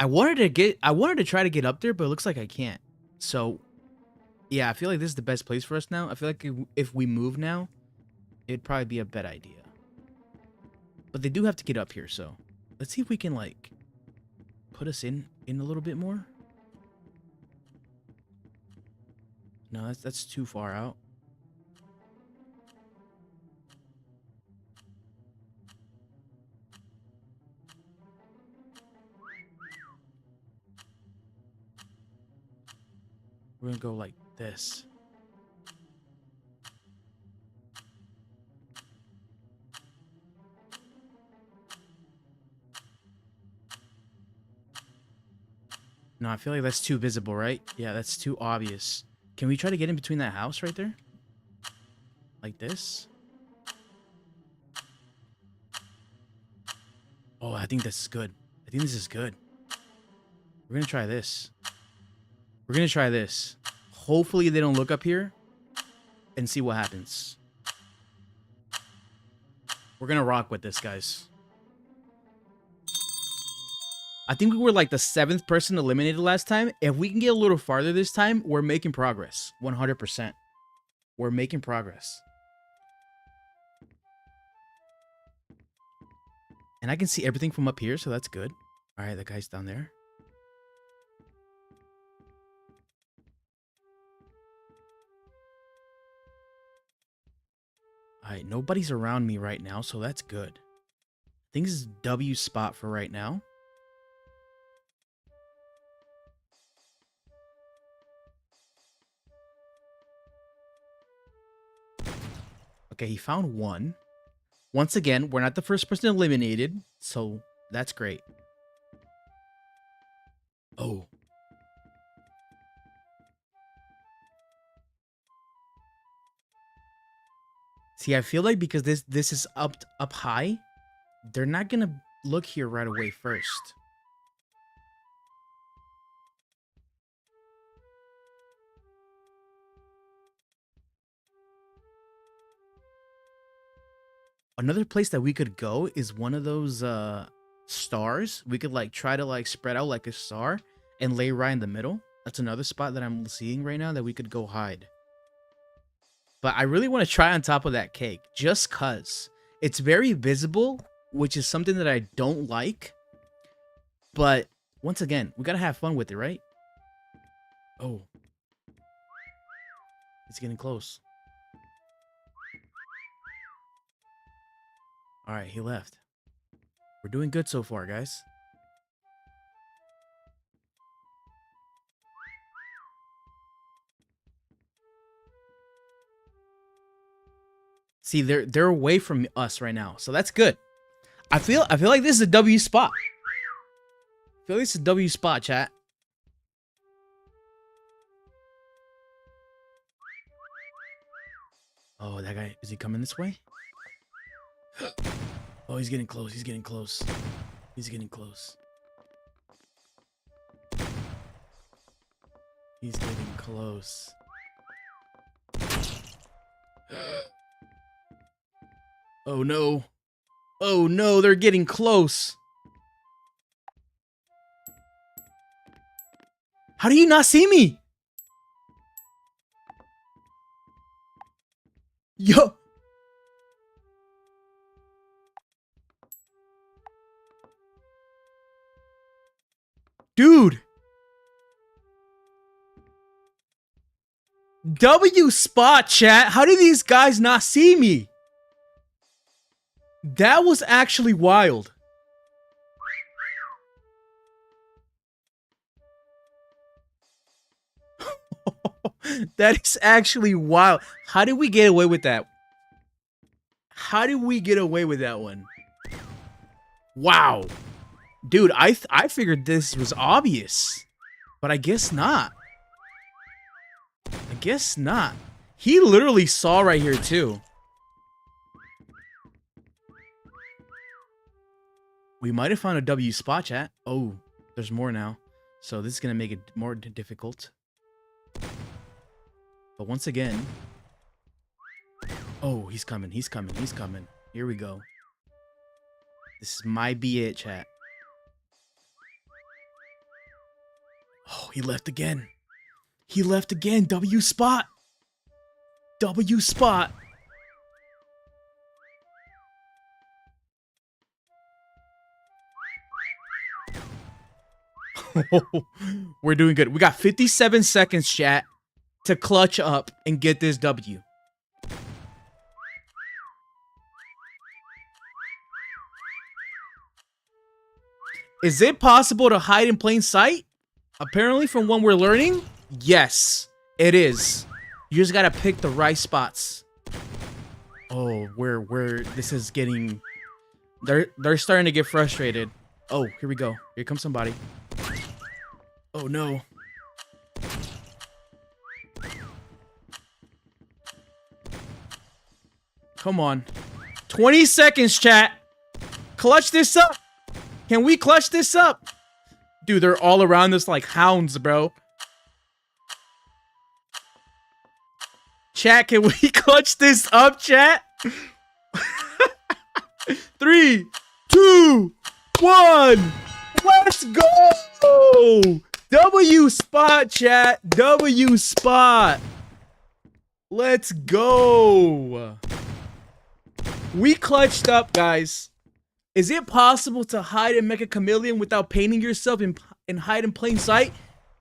S1: I wanted to try to get up there, but it looks like I can't. So yeah, I feel like this is the best place for us now. I feel like if we move now, it'd probably be a bad idea. But they do have to get up here, so let's see if we can like put us in a little bit more. No, that's too far out. We're gonna go like this. No, I feel like that's too visible, right? Yeah, that's too obvious. Can we try to get in between that house right there? Like this? Oh, I think this is good. I think this is good. We're gonna try this. We're gonna try this. Hopefully they don't look up here and see what happens. We're gonna rock with this, guys. I think we were like the 7th person eliminated last time. If we can get a little farther this time, we're making progress. 100%. We're making progress. And I can see everything from up here, so that's good. All right, that guy's down there. All right, nobody's around me right now, so that's good. I think this is W spot for right now. Okay, he found one. Once again, we're not the first person eliminated, so that's great. Oh. See, I feel like because this is up high, they're not gonna look here right away first. Another place that we could go is one of those stars. We could like try to like spread out like a star and lay right in the middle. That's another spot that I'm seeing right now that we could go hide. But I really want to try on top of that cake just cuz it's very visible, which is something that I don't like. But once again, we got to have fun with it, right? Oh. It's getting close. All right, he left. We're doing good so far, guys. See, they're away from us right now, so that's good. I feel like this is a W spot. I feel like this is a W spot, chat. Oh, that guy, is he coming this way? Oh, he's getting close. He's getting close. He's getting close. He's getting close. Oh no. Oh no, they're getting close. How do you not see me? Yo. Dude. W spot, chat. How did these guys not see me? That was actually wild. That is actually wild. How did we get away with that? How did we get away with that one? Wow. Dude, I figured this was obvious. But I guess not. I guess not. He literally saw right here too. We might have found a W spot, chat. Oh, there's more now. So this is going to make it more difficult. But once again... Oh, he's coming. He's coming. He's coming. Here we go. This might be it, chat. Oh, he left again. He left again. W spot. W spot. We're doing good. We got 57 seconds, chat, to clutch up and get this W. Is it possible to hide in plain sight? Apparently, from what we're learning, yes, it is. You just gotta pick the right spots. Oh, this is getting... They're starting to get frustrated. Oh, here we go. Here comes somebody. Oh, no. Come on. 20 seconds, chat. Clutch this up. Can we clutch this up? Dude, they're all around us like hounds, bro. Chat, can we clutch this up, chat? 3, 2, 1. Let's go! W spot, chat. W spot. Let's go. We clutched up, guys. Is it possible to hide in Mecha Chameleon without painting yourself and hide in plain sight?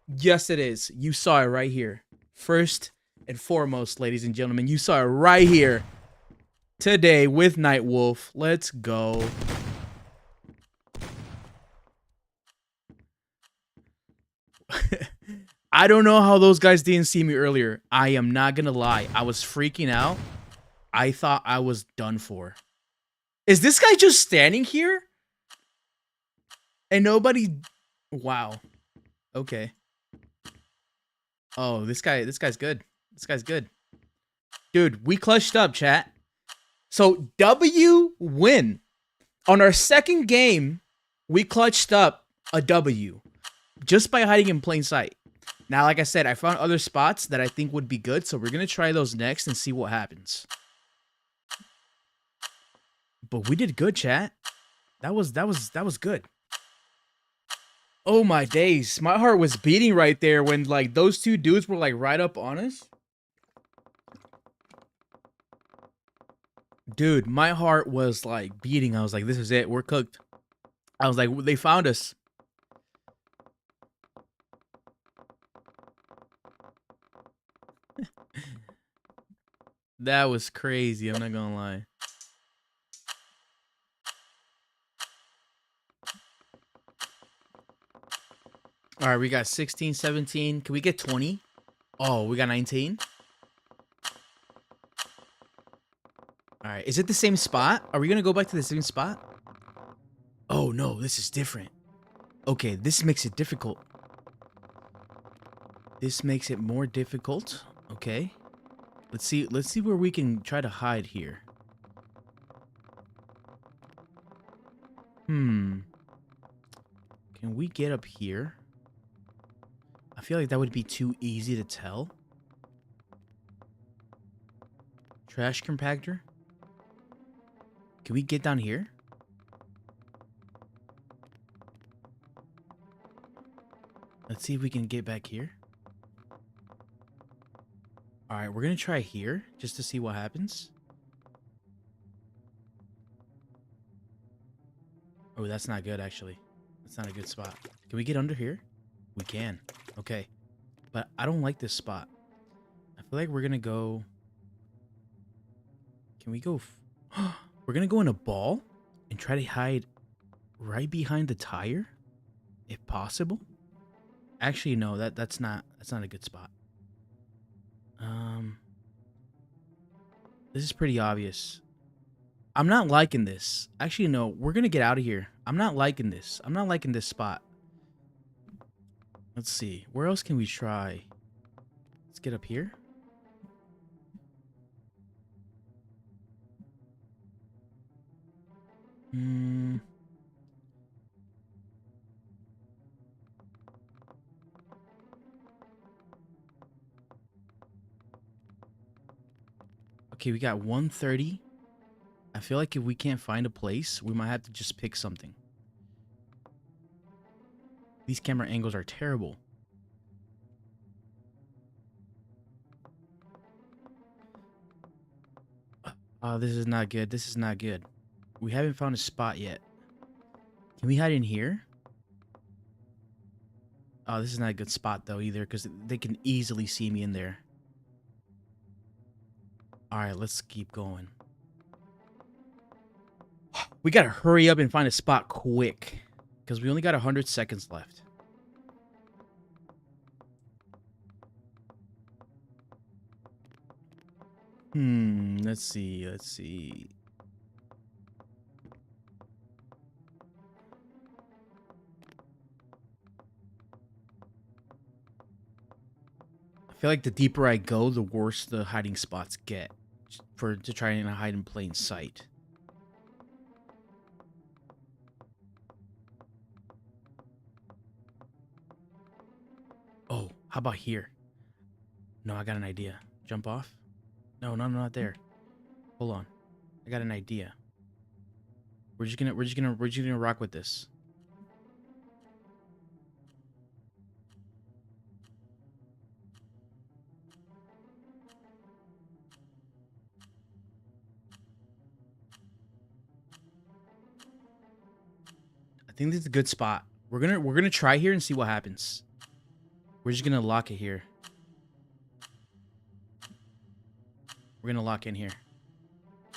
S1: Yes, it is. You saw it right here. First and foremost, ladies and gentlemen, you saw it right here. Today with Nightwolf. Let's go. I don't know how those guys didn't see me earlier. I am not gonna lie. I was freaking out. I thought I was done for. Is this guy just standing here? And nobody... Wow. Okay. Oh, this guy's good. This guy's good. Dude, we clutched up, chat. So, W win. On our second game, we clutched up a W. Just by hiding in plain sight. Now, like I said, I found other spots that I think would be good. So, we're going to try those next and see what happens. But we did good, chat. That was good. Oh my days. My heart was beating right there when like those two dudes were like right up on us. Dude, my heart was like beating. I was like, this is it. We're cooked. I was like, they found us. That was crazy. I'm not gonna lie. All right, we got 16, 17. Can we get 20? Oh, we got 19. All right, is it the same spot? Are we gonna go back to the same spot? Oh no, this is different. Okay, this makes it difficult. This makes it more difficult. Okay. Let's see where we can try to hide here. Can we get up here? I feel like that would be too easy to tell. Trash compactor? Can we get down here? Let's see if we can get back here. Alright, we're gonna try here, just to see what happens. Oh, that's not good, actually. That's not a good spot. Can we get under here? We can. Okay. But I don't like this spot. I feel like we're gonna go... Can we go... We're gonna go in a ball and try to hide right behind the tire, if possible. Actually, no, that's not a good spot. This is pretty obvious. I'm not liking this. Actually, no, we're gonna get out of here. I'm not liking this. I'm not liking this spot. Let's see. Where else can we try? Let's get up here. Okay, we got 130. I feel like if we can't find a place, we might have to just pick something. These camera angles are terrible. Oh, this is not good. This is not good. We haven't found a spot yet. Can we hide in here? Oh, this is not a good spot, though, either, because they can easily see me in there. Alright, let's keep going. We gotta hurry up and find a spot quick, because we only got 100 seconds left. Let's see. I feel like the deeper I go, the worse the hiding spots get to try and hide in plain sight. How about here? No, I got an idea. Jump off? No, not there. Hold on. I got an idea. We're just gonna rock with this. I think this is a good spot. We're gonna try here and see what happens. We're just gonna lock it here. We're gonna lock in here.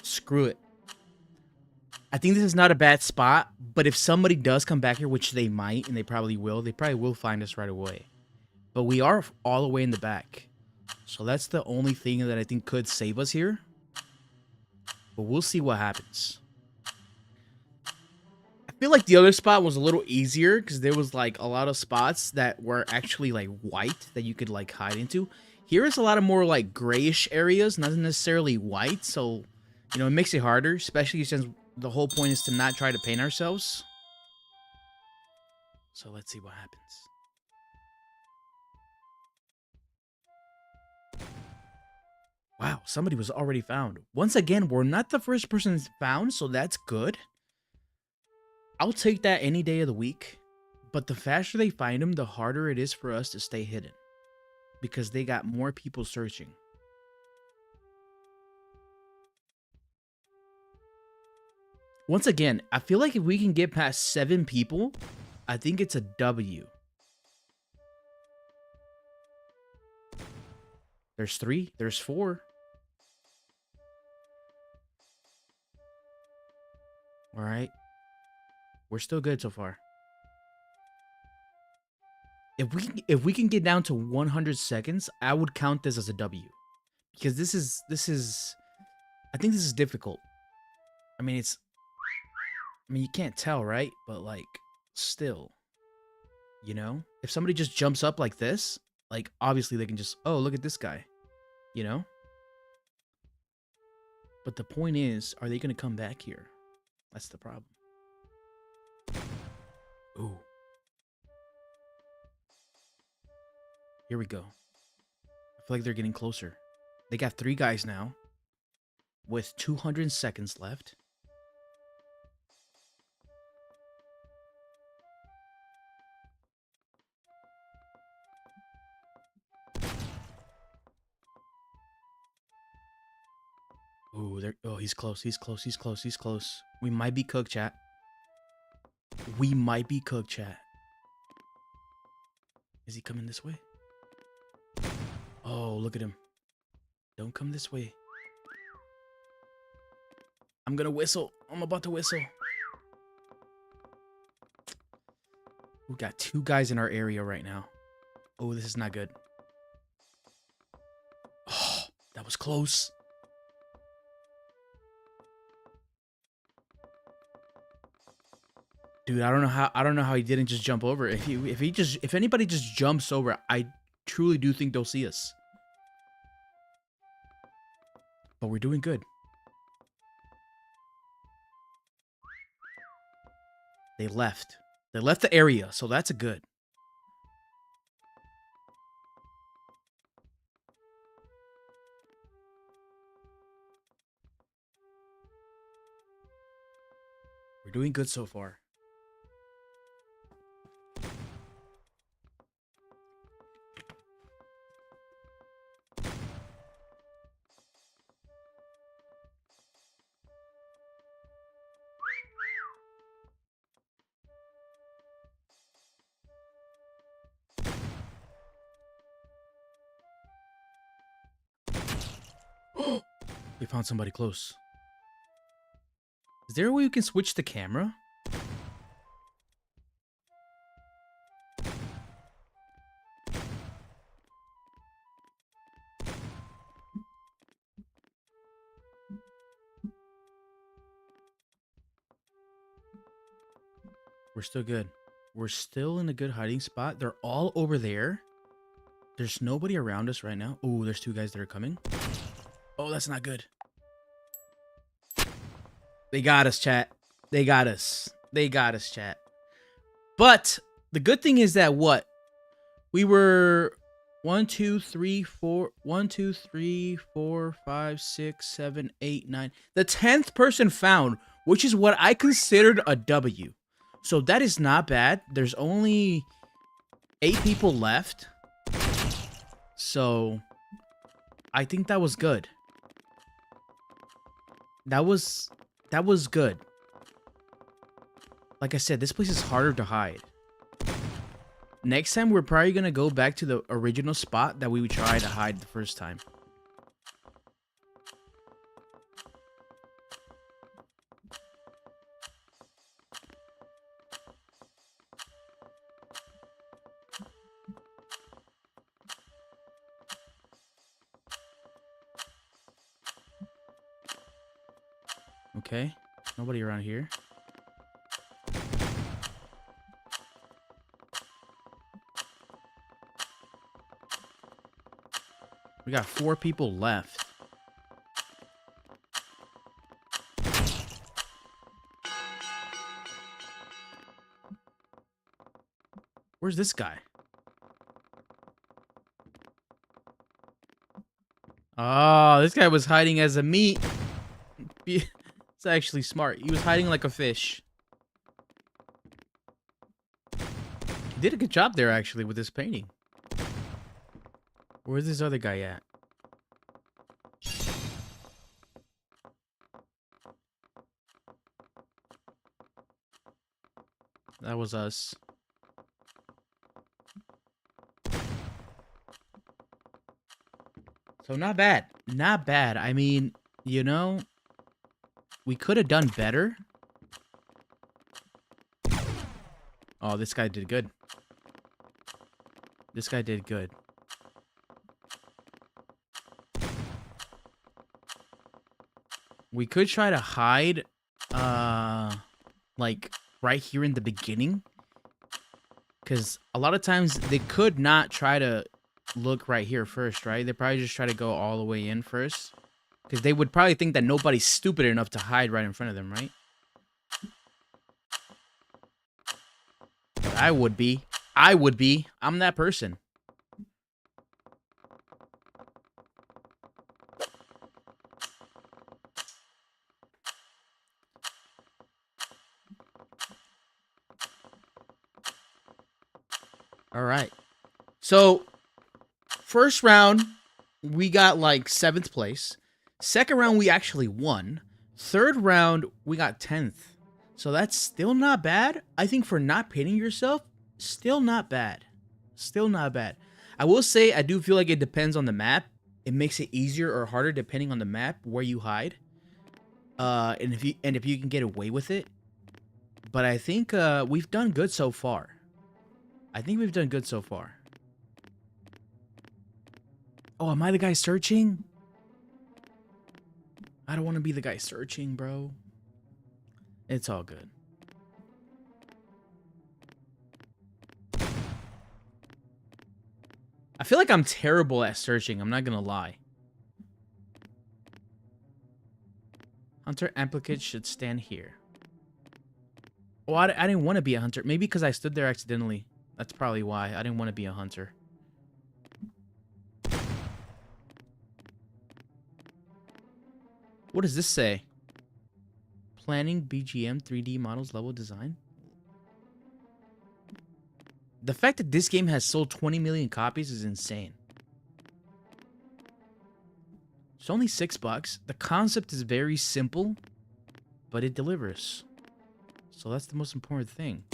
S1: Screw it. I think this is not a bad spot, but if somebody does come back here, which they might, and they probably will find us right away. But we are all the way in the back. So that's the only thing that I think could save us here. But we'll see what happens. I feel like the other spot was a little easier because there was like a lot of spots that were actually like white that you could like hide into. Here is a lot of more like grayish areas, not necessarily white. So, you know, it makes it harder, especially since the whole point is to not try to paint ourselves. So let's see what happens. Wow, somebody was already found. Once again, we're not the first person found, so that's good. I'll take that any day of the week. But the faster they find them, the harder it is for us to stay hidden. Because they got more people searching. Once again, I feel like if we can get past 7 people, I think it's a W. There's 3. There's 4. All right. We're still good so far. If we can get down to 100 seconds, I would count this as a W. Because this is I think this is difficult. I mean, you can't tell, right? But like still, you know? If somebody just jumps up like this, like obviously they can just, oh, look at this guy. You know? But the point is, are they going to come back here? That's the problem. Ooh. Here we go. I feel like they're getting closer. They got 3 guys now. With 200 seconds left. Ooh, he's close. He's close. We might be cooked, chat. We might be cooked, chat. Is he coming this way? Oh, look at him. Don't come this way. I'm gonna whistle. I'm about to whistle. We got 2 guys in our area right now. Oh, this is not good. Oh, that was close. Dude, I don't know how he didn't just jump over. If anybody just jumps over, I truly do think they'll see us. But we're doing good. They left. They left the area, so that's a good. We're doing good so far. We found somebody close. Is there a way you can switch the camera? We're still good. We're still in a good hiding spot. They're all over there. There's nobody around us right now. Oh, there's 2 guys that are coming. Oh, that's not good. They got us, chat. They got us. They got us, chat. But the good thing is that what? We were 1, 2, 3, 4. 1, 2, 3, 4, 5, 6, 7, 8, 9. The 10th person found, which is what I considered a W. So that is not bad. There's only 8 people left. So I think that was good. That was good. Like I said, this place is harder to hide. Next time, we're probably going to go back to the original spot that we would try to hide the first time. Okay, nobody around here. We got 4 people left. Where's this guy? Oh, this guy was hiding as a meat. It's actually smart. He was hiding like a fish. He did a good job there, actually, with this painting. Where's this other guy at? That was us. So not bad. Not bad. I mean, you know, we could have done better. Oh, this guy did good. This guy did good. We could try to hide, like, right here in the beginning. Because a lot of times they could not try to look right here first, right? They probably just try to go all the way in first. Because they would probably think that nobody's stupid enough to hide right in front of them, right? But I would be. I would be. I'm that person. All right. So, first round, we got like 7th place. Second round, we actually won. Third round, we got 10th. So that's still not bad. I think for not painting yourself, still not bad. Still not bad. I will say, I do feel like it depends on the map. It makes it easier or harder depending on the map where you hide. And if you can get away with it. But I think we've done good so far. I think we've done good so far. Oh, am I the guy searching? I don't want to be the guy searching, bro. It's all good. I feel like I'm terrible at searching. I'm not going to lie. Hunter applicant should stand here. Oh, I didn't want to be a hunter. Maybe because I stood there accidentally. That's probably why. I didn't want to be a hunter. What does this say? Planning BGM 3D models level design. The fact that this game has sold 20 million copies is insane. It's only $6. The concept is very simple, but it delivers. So that's the most important thing.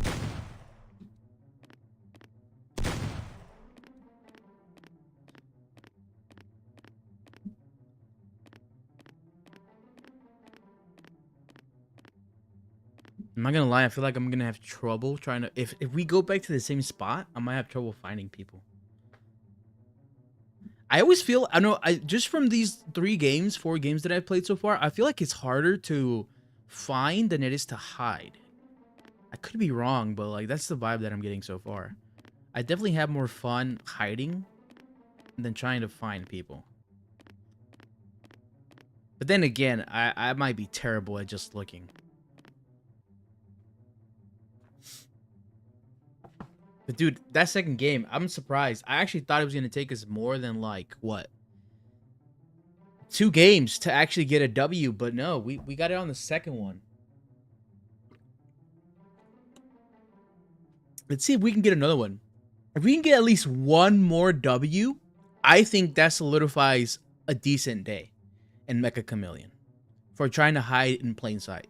S1: I'm not gonna lie, I feel like I'm gonna have trouble trying to... If we go back to the same spot, I might have trouble finding people. I always feel... I know, just from these 4 games that I've played so far, I feel like it's harder to find than it is to hide. I could be wrong, but like that's the vibe that I'm getting so far. I definitely have more fun hiding than trying to find people. But then again, I might be terrible at just looking. But dude, that second game, I'm surprised. I actually thought it was gonna take us more than like what, 2 games to actually get a W, but no, we got it on the second one. Let's see if we can get another one. If we can get at least one more W, I think that solidifies a decent day in Mecha Chameleon for trying to hide in plain sight.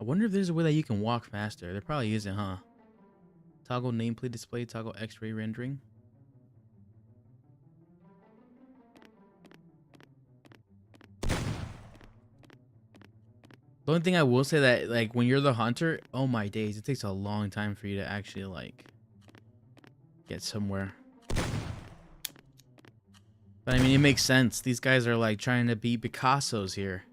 S1: I wonder if there's a way that you can walk faster. There probably isn't, huh? Toggle nameplate display, toggle X-ray rendering. The only thing I will say that, like, when you're the hunter, oh my days, it takes a long time for you to actually, like, get somewhere. But I mean, it makes sense. These guys are, like, trying to be Picassos here.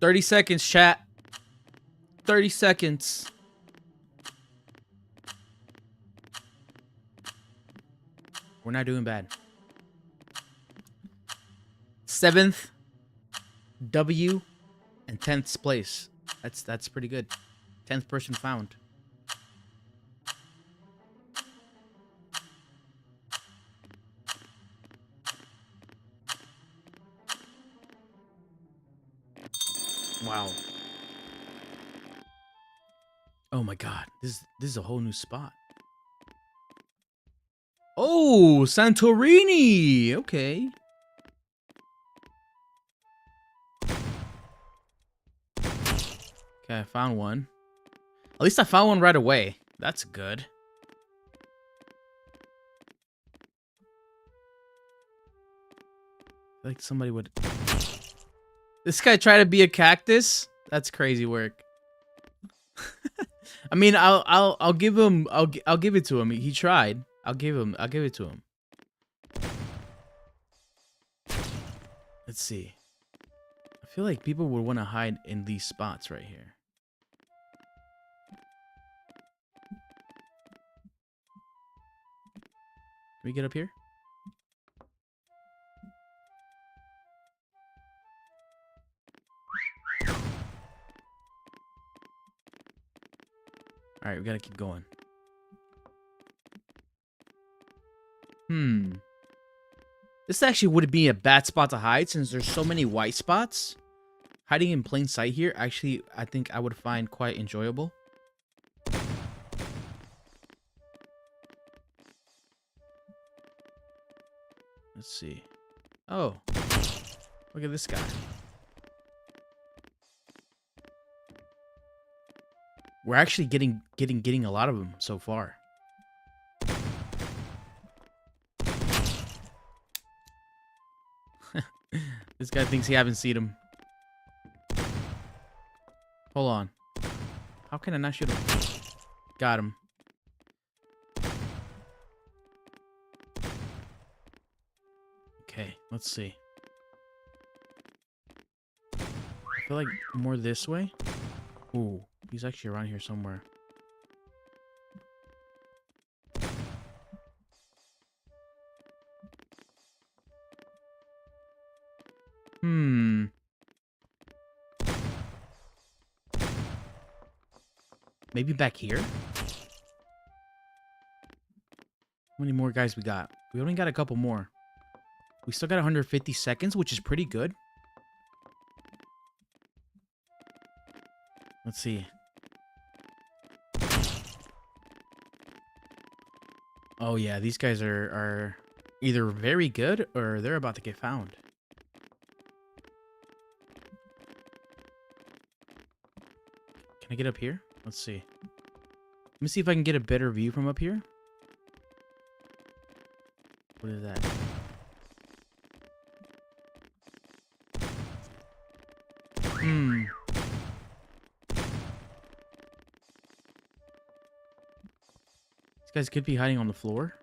S1: $30 seconds, chat. 30 seconds. We're not doing bad. 7th W and 10th place. That's pretty good. 10th person found. Wow. Oh my god. This is a whole new spot. Oh, Santorini. Okay. Okay, I found one. At least I found one right away. That's good. I feel like somebody would. This guy tried to be a cactus? That's crazy work. I mean, I'll give him I'll give it to him. He tried. I'll give it to him. Let's see. I feel like people would want to hide in these spots right here. Can we get up here? Alright, we gotta keep going. This actually would be a bad spot to hide since there's so many white spots. Hiding in plain sight here, actually, I think I would find quite enjoyable. Let's see. Oh, look at this guy. We're actually getting a lot of them so far. This guy thinks he haven't seen him. Hold on. How can I not shoot him? Got him. Okay, let's see. I feel like more this way. Ooh, he's actually around here somewhere. Maybe back here? How many more guys we got? We only got a couple more. We still got 150 seconds, which is pretty good. Let's see. Oh yeah, these guys are either very good or they're about to get found. Can I get up here? Let's see. Let me see if I can get a better view from up here. What is that? guys could be hiding on the floor.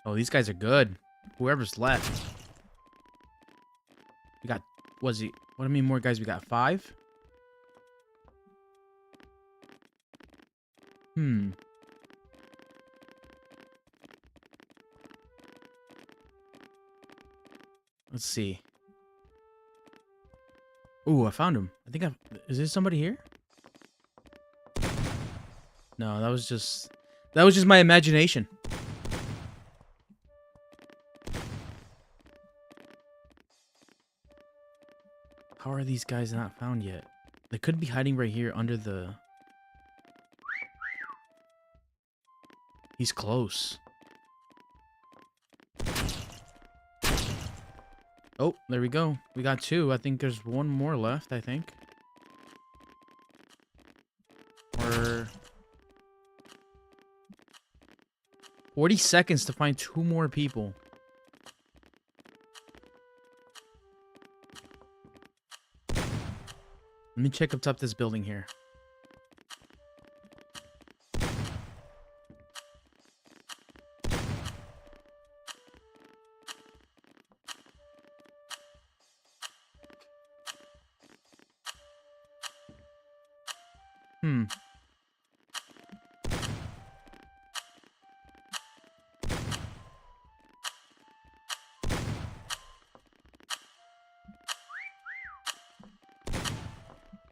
S1: Oh, these guys are good. Whoever's left. We got... What do I mean more guys? We got 5? Let's see. Ooh, I found him. I think is there somebody here? No, that was just my imagination. How are these guys not found yet? They could be hiding right here under the... He's close. Oh, there we go. We got 2. I think there's 1 more left, I think. Or... 40 seconds to find 2 more people. Let me check up top this building here.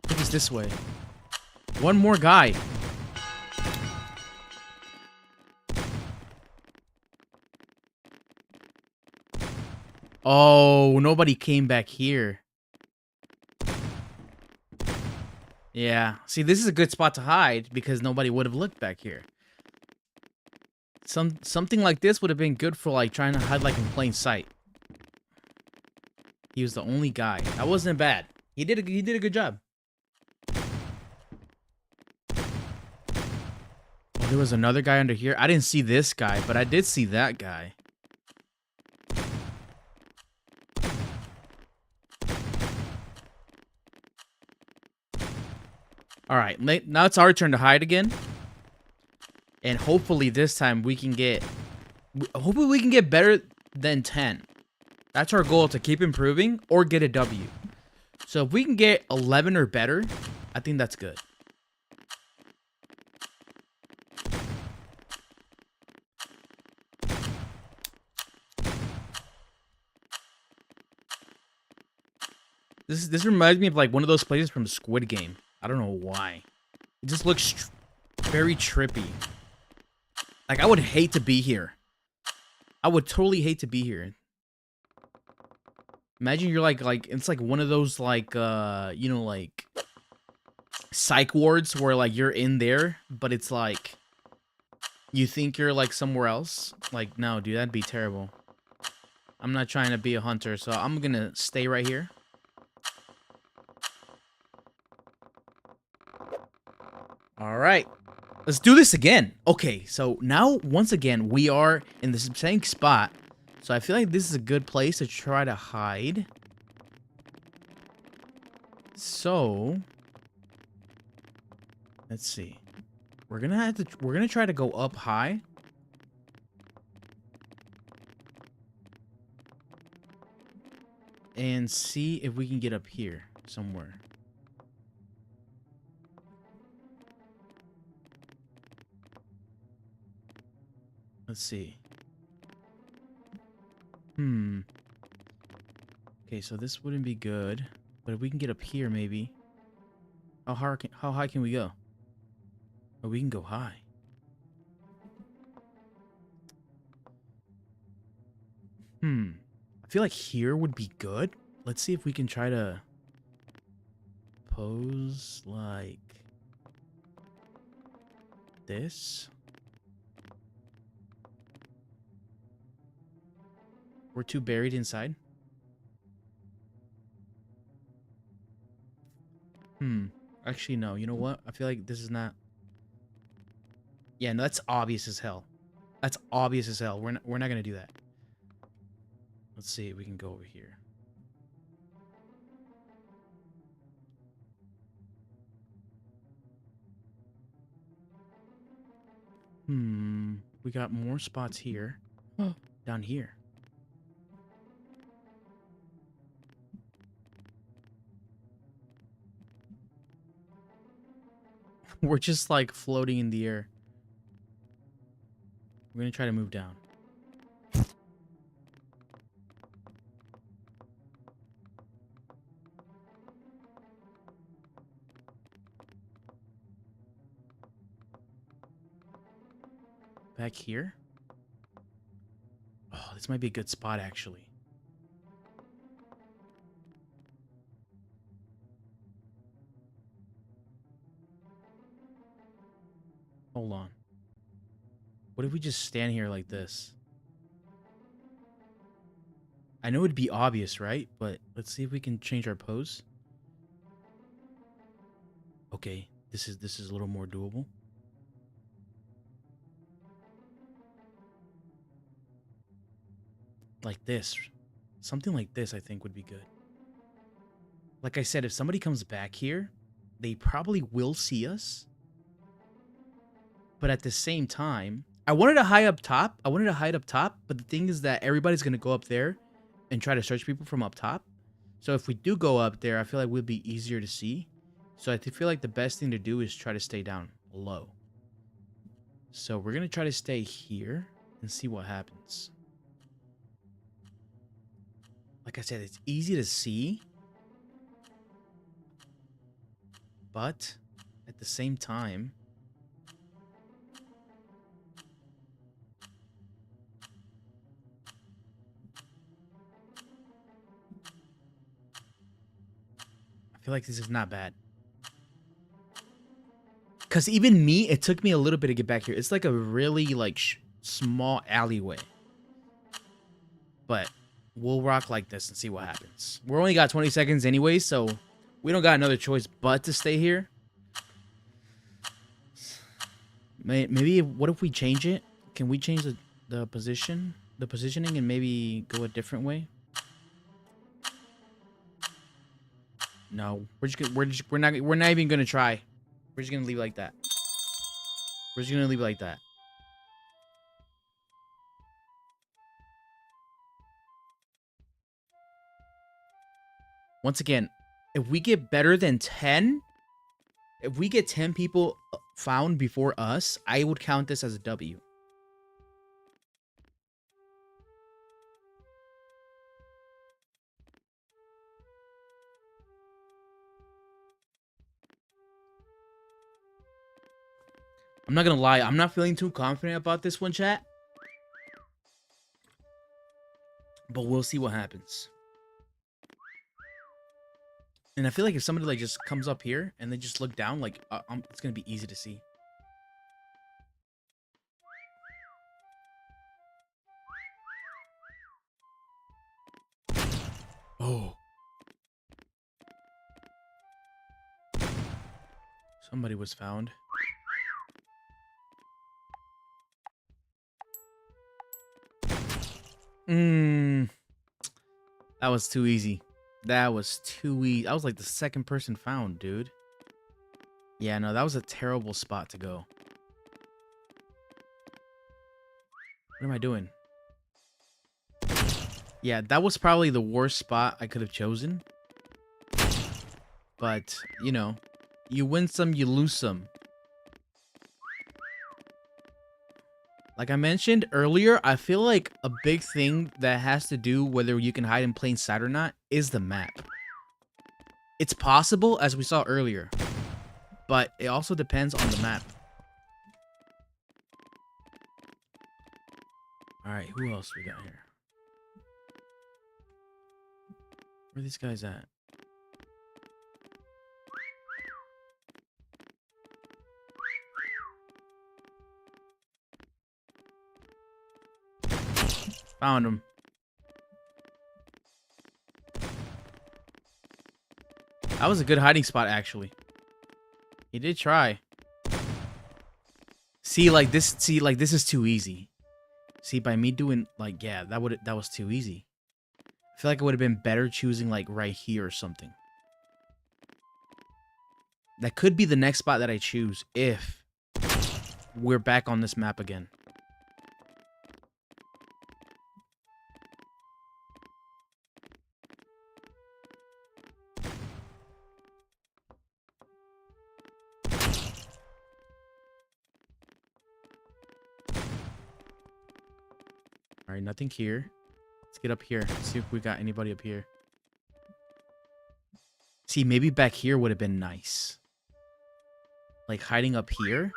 S1: I think it's this way. 1 more guy. Oh, nobody came back here. Yeah. See, this is a good spot to hide because nobody would have looked back here. Something like this would have been good for like trying to hide like in plain sight. He was the only guy. That wasn't bad. He did a good job. Oh, there was another guy under here. I didn't see this guy, but I did see that guy. All right, now it's our turn to hide again. And hopefully this time we can get... Hopefully we can get better than 10. That's our goal, to keep improving or get a W. So if we can get 11 or better, I think that's good. This reminds me of like one of those places from Squid Game. I don't know why. It just looks very trippy. Like, I would hate to be here. I would totally hate to be here. Imagine you're like it's like one of those like you know, like psych wards where like you're in there, but it's like you think you're like somewhere else. Like, no, dude, that'd be terrible. I'm not trying to be a hunter, so I'm gonna stay right here. All right, let's do this again. Okay, so now once again we are in the same spot. So I feel like this is a good place to try to hide. So let's see. We're gonna try to go up high. And see if we can get up here somewhere. Let's see. Okay, so this wouldn't be good. But if we can get up here, maybe. How high can we go? Oh, we can go high. I feel like here would be good. Let's see if we can try to pose like this. We're too buried inside. Actually, no. You know what? I feel like this is not... Yeah, no, that's obvious as hell. That's obvious as hell. We're not gonna do that. Let's see if we can go over here. We got more spots here. Down here. We're just like floating in the air. We're gonna try to move down. Back here? Oh, this might be a good spot, actually. Hold on. What if we just stand here like this? I know it'd be obvious, right? But let's see if we can change our pose. Okay, this is a little more doable. Like this. Something like this, I think, would be good. Like I said, if somebody comes back here, they probably will see us. But at the same time, I wanted to hide up top. But the thing is that everybody's going to go up there and try to search people from up top. So if we do go up there, I feel like we'll be easier to see. So I feel like the best thing to do is try to stay down low. So we're going to try to stay here and see what happens. Like I said, it's easy to see. But at the same time, I feel like this is not bad. Because even me, it took me a little bit to get back here. It's like a really like small alleyway. But we'll rock like this and see what happens. We're only got 20 seconds anyway, so we don't got another choice but to stay here. Maybe what if we change it? Can we change the positioning and maybe go a different way? No, we're not even gonna try. We're just gonna leave it like that. We're just gonna leave it like that. Once again, if we get better than 10, if we get 10 people found before us, I would count this as a W. I'm not gonna lie, I'm not feeling too confident about this one, chat. But we'll see what happens. And I feel like if somebody like just comes up here and they just look down, like it's gonna be easy to see. Oh. Somebody was found. That was too easy. That was too easy. I was like the second person found, dude. Yeah, no, that was a terrible spot to go. What am I doing? Yeah, that was probably the worst spot I could have chosen. But, you know, you win some, you lose some. Like I mentioned earlier, I feel like a big thing that has to do whether you can hide in plain sight or not is the map. It's possible, as we saw earlier, but it also depends on the map. Alright, who else we got here? Where are these guys at? Found him. That was a good hiding spot, actually. He did try. See, like this is too easy. See, by me doing like, yeah, that was too easy. I feel like it would have been better choosing like right here or something. That could be the next spot that I choose if we're back on this map again. All right, nothing here. Let's get up here. See if we got anybody up here. See, maybe back here would have been nice. Like hiding up here.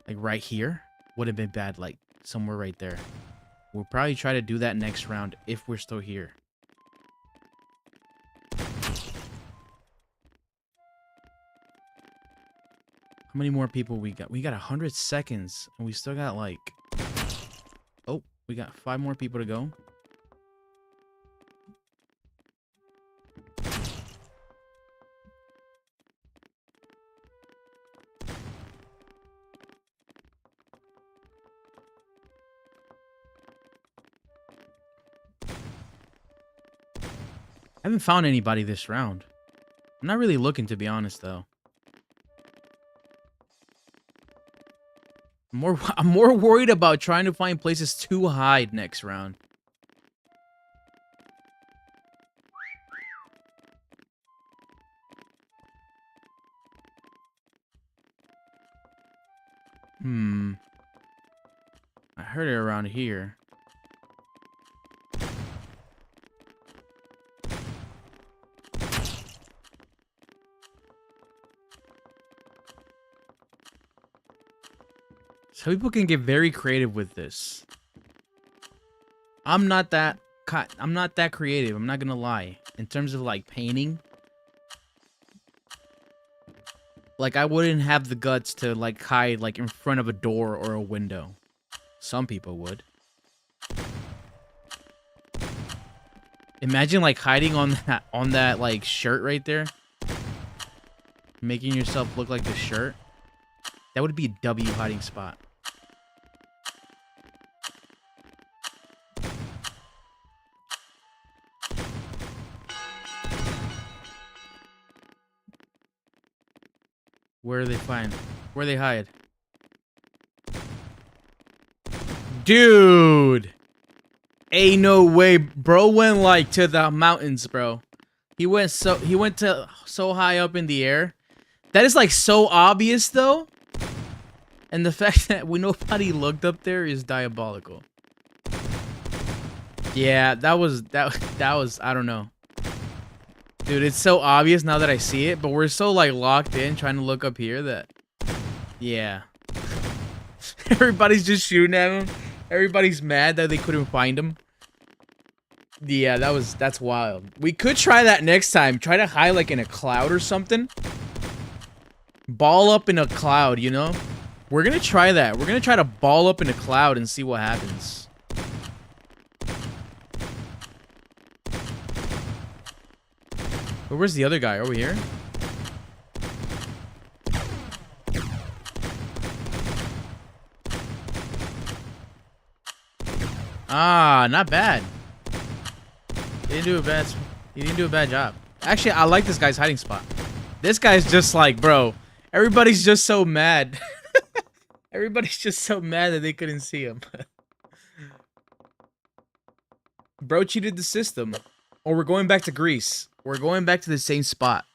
S1: Like right here would have been bad. Like somewhere right there. We'll probably try to do that next round if we're still here. How many more people we got? We got 100 seconds. And we still got like... Oh, we got 5 more people to go. I haven't found anybody this round. I'm not really looking, to be honest, though. I'm more worried about trying to find places to hide next round. I heard it around here. So people can get very creative with this. I'm not that creative, I'm not gonna lie. In terms of like painting. Like I wouldn't have the guts to like hide like in front of a door or a window. Some people would. Imagine like hiding on that like shirt right there. Making yourself look like the shirt. That would be a W hiding spot. Where do they find? Where they hide? Dude! Ain't no way. Bro went like to the mountains, bro. He went to so high up in the air. That is like so obvious though. And the fact that nobody looked up there is diabolical. Yeah, that was I don't know. Dude, it's so obvious now that I see it, but we're so like locked in trying to look up here that yeah. Everybody's just shooting at him. Everybody's mad that they couldn't find him. Yeah, that's wild. We could try that next time. Try to hide like in a cloud or something. Ball up in a cloud, you know? We're gonna try that. We're gonna try to ball up in a cloud and see what happens. But where's the other guy? Over here? Ah, not bad. He didn't do a bad job. Actually, I like this guy's hiding spot. This guy's just like, bro, everybody's just so mad. Everybody's just so mad that they couldn't see him. Bro cheated the system. Or we're going back to Greece. We're going back to the same spot.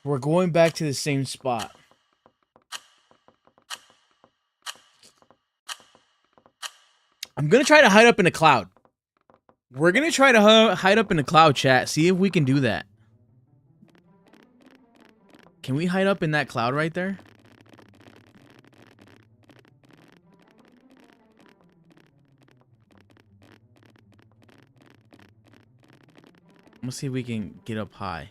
S1: We're going back to the same spot. I'm gonna try to hide up in a cloud. We're gonna try to hide up in a cloud, chat. See if we can do that. Can we hide up in that cloud right there? Let's see if we can get up high.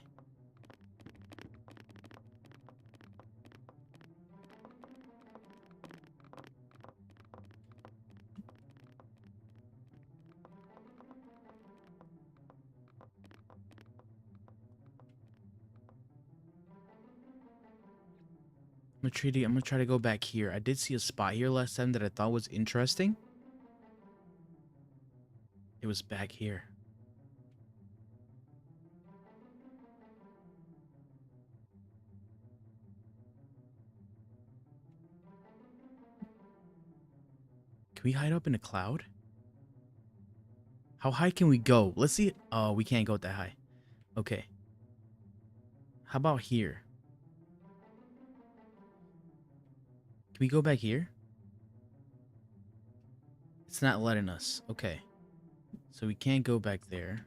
S1: I'm gonna try to go back here. I did see a spot here last time that I thought was interesting. It was back here. Can we hide up in a cloud? How high can we go? Let's see. Oh, we can't go that high. Okay. How about here? Can we go back here? It's not letting us. Okay. So we can't go back there.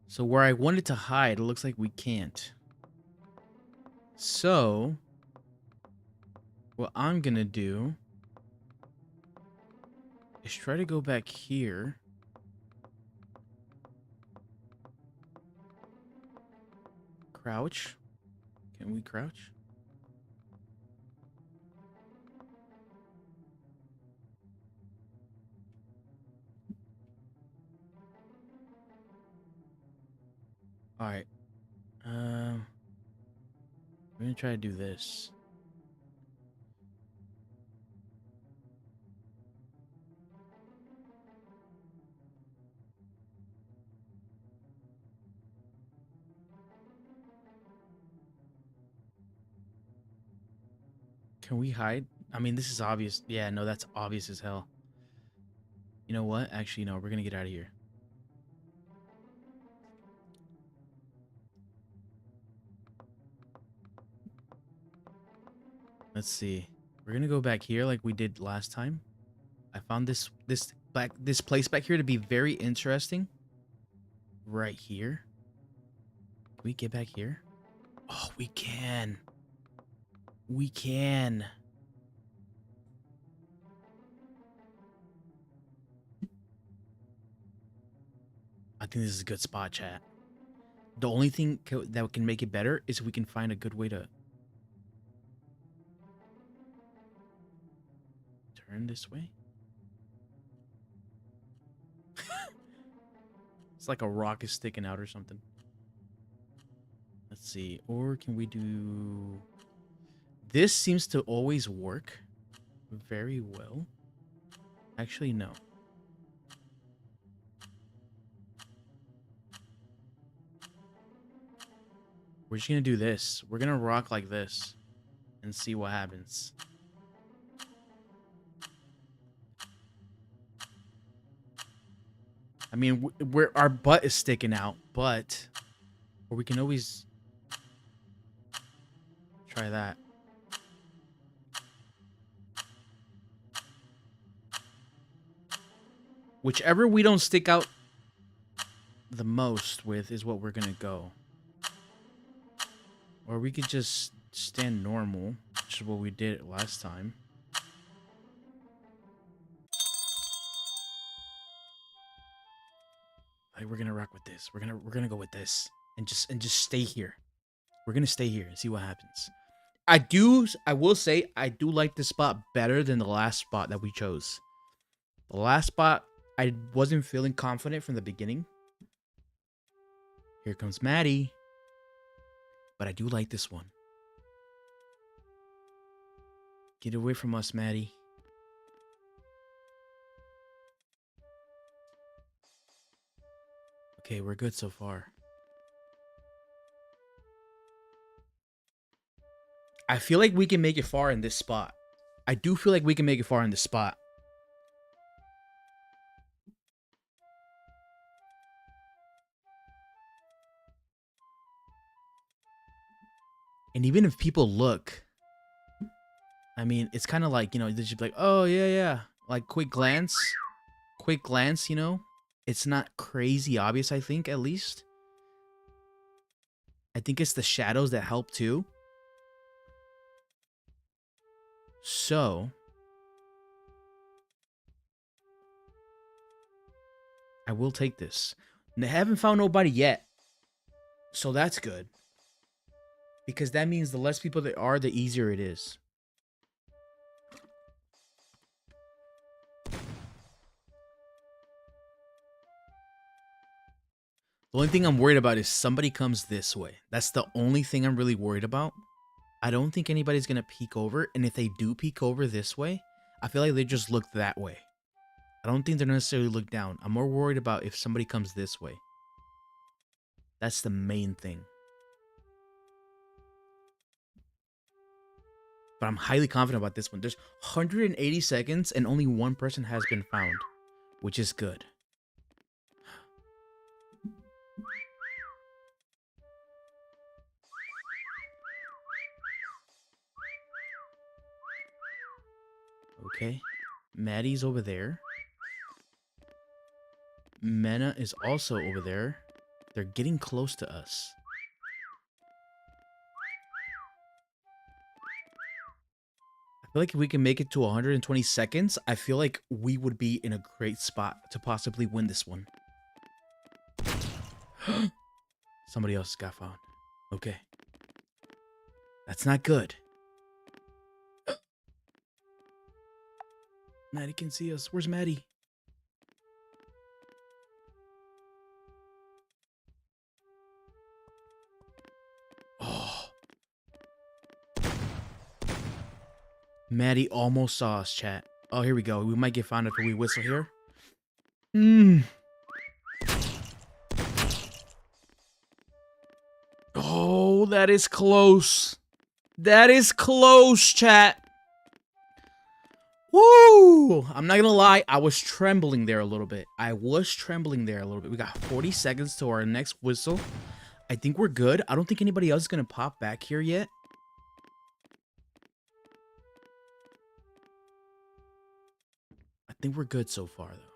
S1: So where I wanted to hide, it looks like we can't. So what I'm gonna do is try to go back here. Crouch. Can we crouch? Alright. We're gonna try to do this. Can we hide? I mean, this is obvious. Yeah, no, that's obvious as hell. You know what? Actually, no, we're gonna get out of here. Let's see. We're gonna go back here like we did last time. I found this place back here to be very interesting. Right here. Can we get back here? Oh, we can. We can. I think this is a good spot, chat. The only thing that can make it better is if we can find a good way to turn this way. It's like a rock is sticking out or something. Let's see. Or can we do... This seems to always work very well. Actually, no. We're just gonna do this. We're gonna rock like this and see what happens. I mean, our butt is sticking out, but... Or we can always try that. Whichever we don't stick out the most with is what we're gonna go. Or we could just stand normal, which is what we did last time. Like, we're gonna rock with this. We're gonna go with this and just stay here. We're gonna stay here and see what happens. I will say I do like this spot better than the last spot that we chose. The last spot I wasn't feeling confident from the beginning. Here comes Maddie. But I do like this one. Get away from us, Maddie. Okay, we're good so far. I feel like we can make it far in this spot. I do feel like we can make it far in this spot. And even if people look, I mean, it's kind of like, you know, they should be like, oh, yeah, yeah. Like, quick glance, you know? It's not crazy obvious, I think, at least. I think it's the shadows that help, too. So, I will take this. And they haven't found nobody yet. So that's good. Because that means the less people there are, the easier it is. The only thing I'm worried about is somebody comes this way. That's the only thing I'm really worried about. I don't think anybody's going to peek over. And if they do peek over this way, I feel like they just look that way. I don't think they're necessarily look down. I'm more worried about if somebody comes this way. That's the main thing. But I'm highly confident about this one. There's 180 seconds and only one person has been found, which is good. Okay, Maddie's over there. Mena is also over there. They're getting close to us. I feel like if we can make it to 120 seconds, I feel like we would be in a great spot to possibly win this one. Somebody else got found. Okay. That's not good. Maddie can see us. Where's Maddie? Oh. Maddie almost saw us, chat. Oh, here we go. We might get found after we whistle here. Oh, that is close. That is close, chat. Woo! I'm not gonna lie, I was trembling there a little bit. We got 40 seconds to our next whistle. I think we're good. I don't think anybody else is gonna pop back here yet. I think we're good so far, though.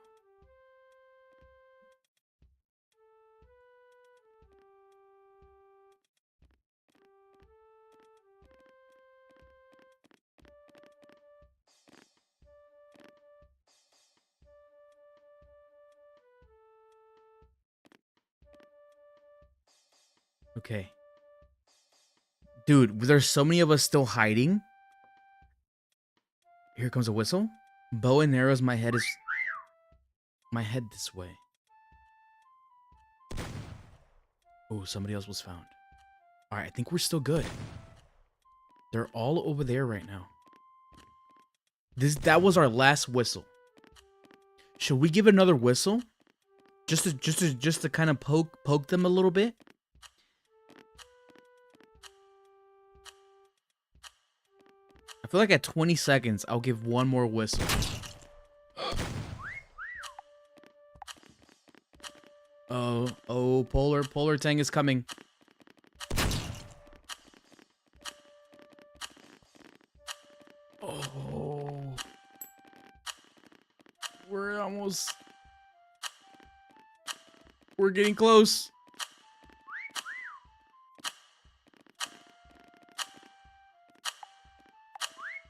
S1: Okay. Dude, there's so many of us still hiding. Here comes a whistle. Bow and arrows, my head this way. Oh, somebody else was found. Alright, I think we're still good. They're all over there right now. That was our last whistle. Should we give another whistle? Just to kind of poke them a little bit? I feel like at 20 seconds, I'll give one more whistle. Oh, Polar Tang is coming. Oh. We're getting close.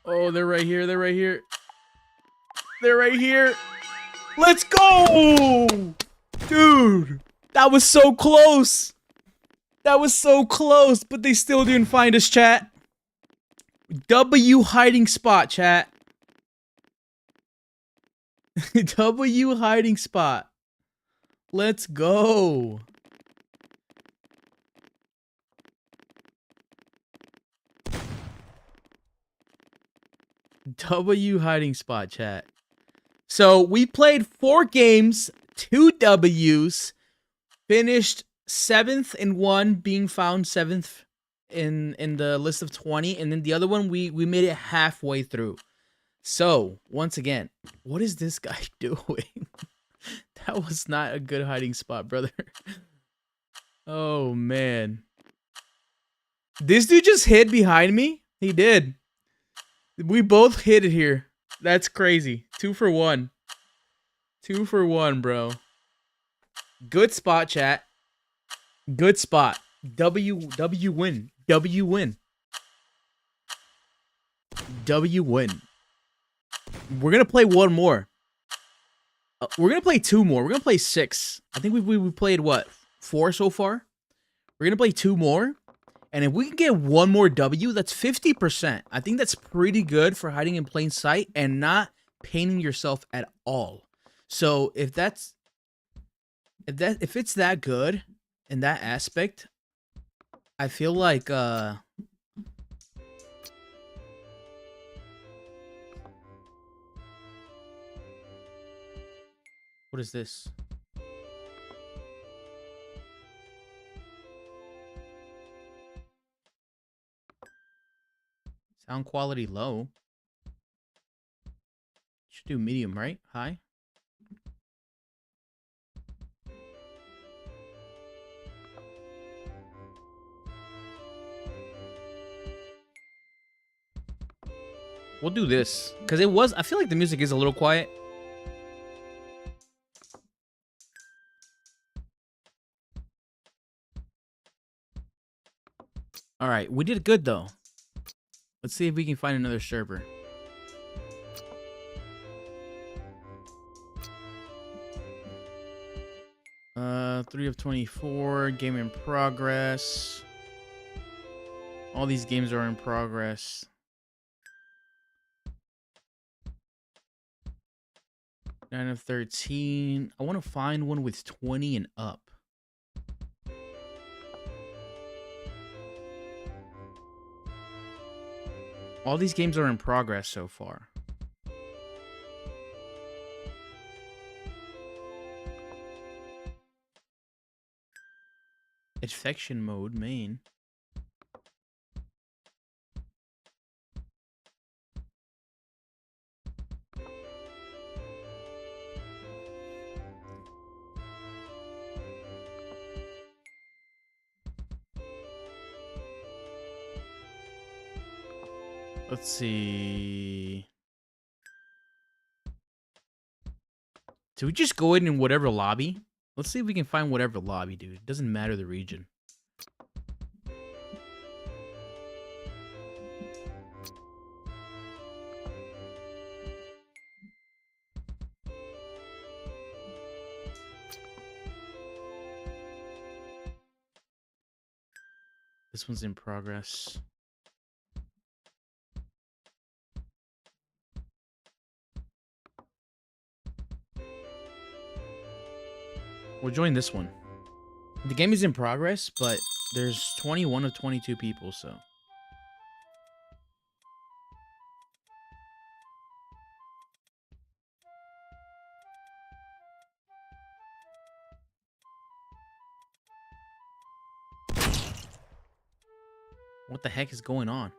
S1: Oh, they're right here. They're right here. They're right here. Let's go! Dude, that was so close. That was so close, but they still didn't find us, chat. W hiding spot, chat. W hiding spot. Let's go. W hiding spot, chat. So we played 4 games, 2 W's, finished 7th in one, being found 7th in the list of 20, and then the other one we made it halfway through. So once again, what is this guy doing? That was not a good hiding spot, brother. Oh man, this dude just hid behind me. He did. We both hit it here. That's crazy. 2 for 1. 2 for 1, bro. Good spot, chat. Good spot. W win. W win. W win. We're gonna play one more. We're gonna play 2 more. We're gonna play 6. I think we played what, 4 so far. We're gonna play 2 more. And if we can get 1 more W, that's 50%. I think that's pretty good for hiding in plain sight and not painting yourself at all. So if that's... If it's that good in that aspect, I feel like what is this? Sound quality low. Should do medium, right? High. We'll do this because I feel like the music is a little quiet. All right, we did good though. Let's see if we can find another server. Uh, 3 of 24, game in progress. All these games are in progress. 9 of 13. I want to find one with 20 and up. All these games are in progress so far. Infection mode, main. Let's see. Do we just go in whatever lobby? Let's see if we can find whatever lobby, dude. It doesn't matter the region. This one's in progress. We'll join this one. The game is in progress, but there's 21 of 22 people, so. What the heck is going on?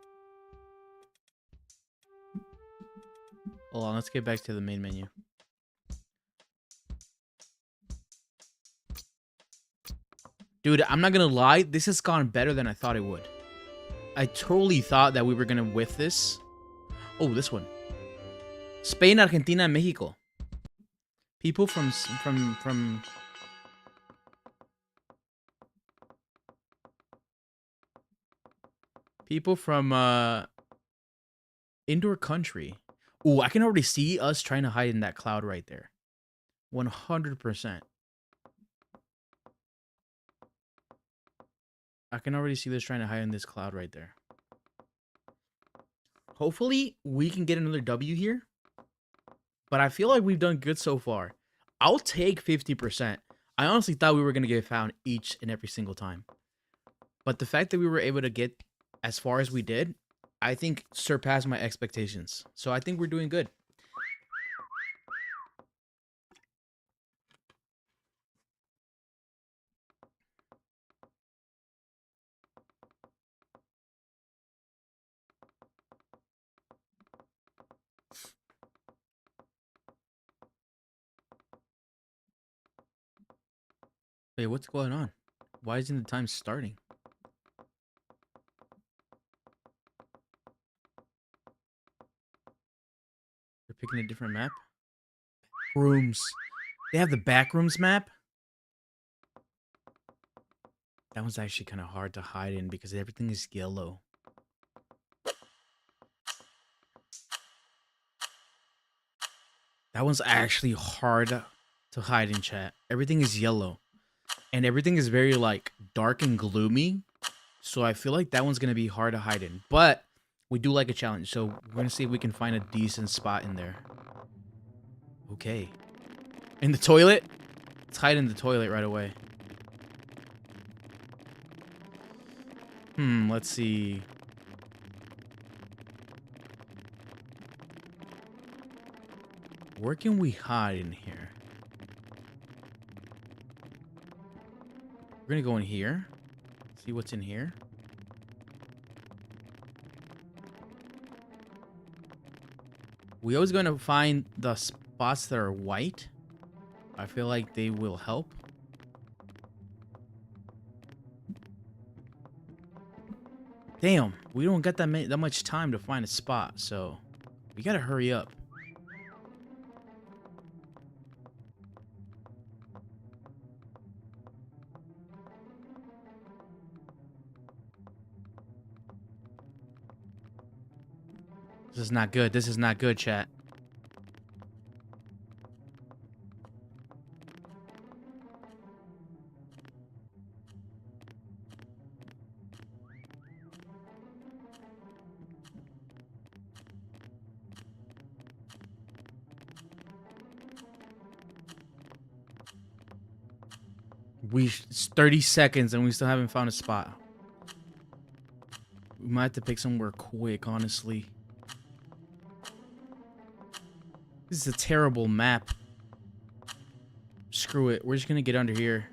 S1: Hold on, let's get back to the main menu. Dude, I'm not gonna lie, this has gone better than I thought it would. I totally thought that we were gonna whiff this. Oh, this one. Spain, Argentina, and Mexico. People from people from indoor country. Ooh, I can already see us trying to hide in that cloud right there. 100%. I can already see this trying to hide in this cloud right there. Hopefully, we can get another W here. But I feel like we've done good so far. I'll take 50%. I honestly thought we were going to get found each and every single time. But the fact that we were able to get as far as we did, I think surpassed my expectations. So I think we're doing good. Wait, what's going on? Why isn't the time starting? They're picking a different map? Rooms. They have the backrooms map? That one's actually kind of hard to hide in because everything is yellow. That one's actually hard to hide in, chat. Everything is yellow. And everything is very, like, dark and gloomy. So I feel like that one's going to be hard to hide in. But we do like a challenge. So we're going to see if we can find a decent spot in there. Okay. In the toilet? Let's hide in the toilet right away. Let's see. Where can we hide in here? We're gonna go in here. See what's in here. We always gonna find the spots that are white. I feel like they will help. Damn, we don't get that much time to find a spot, so we gotta hurry up. This is not good. This is not good, chat. It's 30 seconds and we still haven't found a spot. We might have to pick somewhere quick, honestly. This is a terrible map. Screw it. We're just gonna get under here.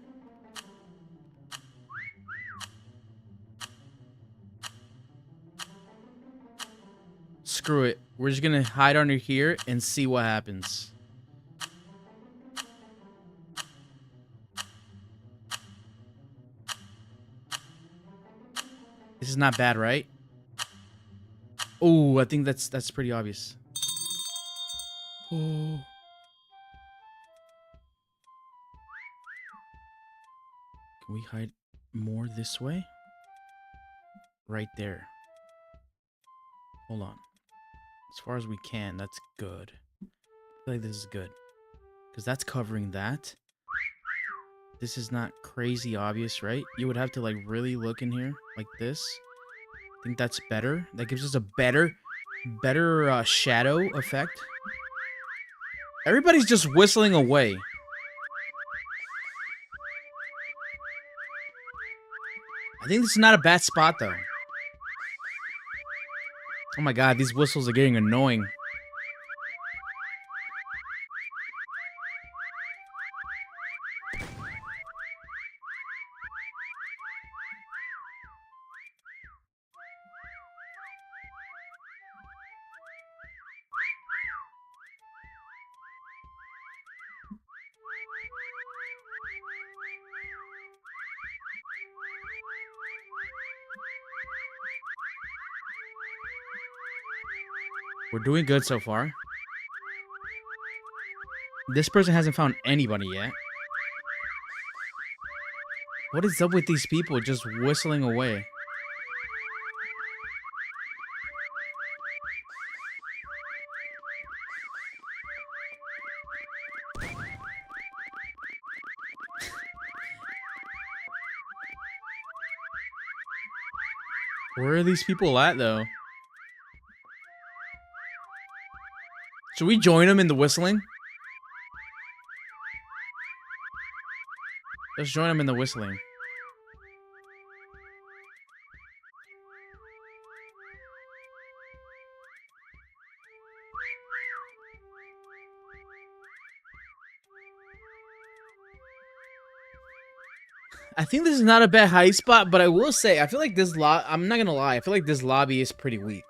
S1: Screw it. We're just gonna hide under here and see what happens. This is not bad, right? Oh, I think that's pretty obvious. Oh. Can we hide more this way? Right there. Hold on. As far as we can, that's good. I feel like this is good. Because that's covering that. This is not crazy obvious, right? You would have to like really look in here like this. I think that's better. That gives us a better shadow effect. Everybody's just whistling away. I think this is not a bad spot though. Oh my god, these whistles are getting annoying. We're doing good so far. This person hasn't found anybody yet. What is up with these people just whistling away? Where are these people at, though? Should we join them in the whistling? Let's join them in the whistling. I think this is not a bad hiding spot, but I will say, I feel like this I'm not gonna lie, I feel like this lobby is pretty weak.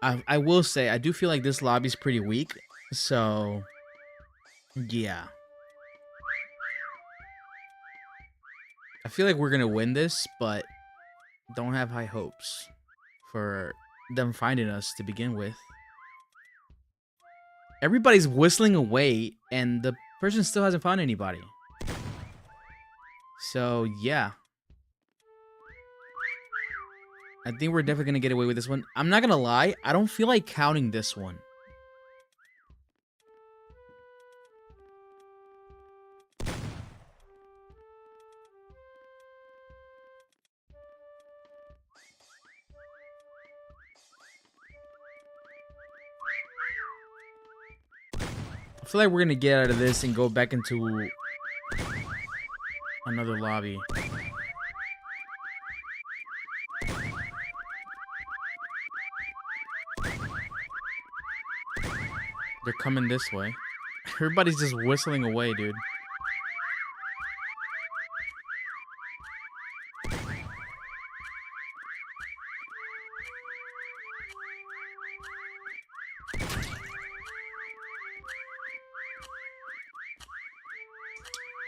S1: I will say, I do feel like this lobby is pretty weak, so yeah. I feel like we're gonna win this, but don't have high hopes for them finding us to begin with. Everybody's whistling away, and the person still hasn't found anybody. So, yeah. I think we're definitely going to get away with this one. I'm not going to lie. I don't feel like counting this one. I feel like we're going to get out of this and go back into Another lobby. They're coming this way. Everybody's just whistling away, dude.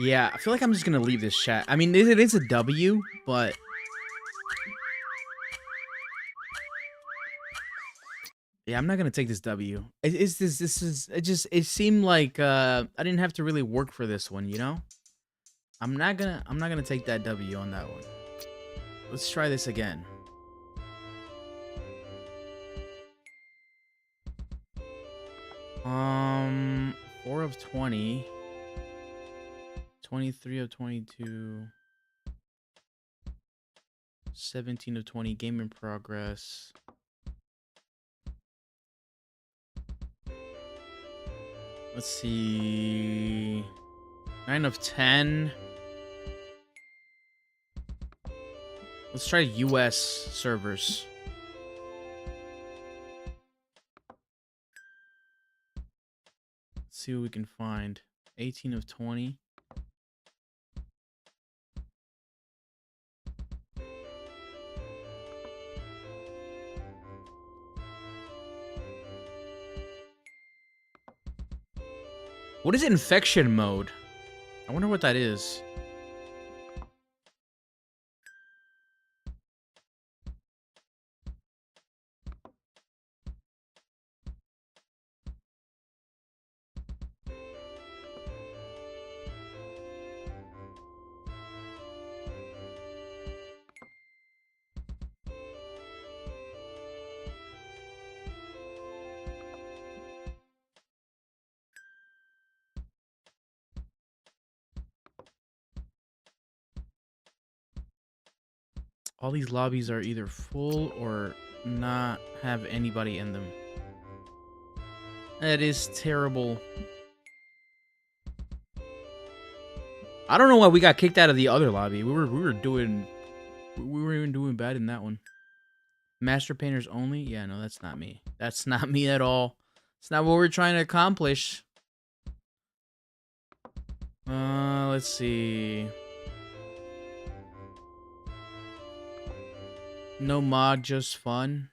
S1: Yeah, I feel like I'm just gonna leave this chat. I mean, it is a W, but yeah, I'm not gonna take this W. It seemed like I didn't have to really work for this one, you know? I'm not gonna take that W on that one. Let's try this again. 4 of 20. 23 of 22. 17 of 20. Game in progress. Let's see. 9 of 10. Let's try US servers. Let's see what we can find. 18 of 20. What is infection mode? I wonder what that is. All these lobbies are either full or not have anybody in them. That is terrible. I don't know why we got kicked out of the other lobby. We were even doing bad in that one. Master painters only? Yeah, no, that's not me. That's not me at all. It's not what we're trying to accomplish. Let's see. No mod, just fun.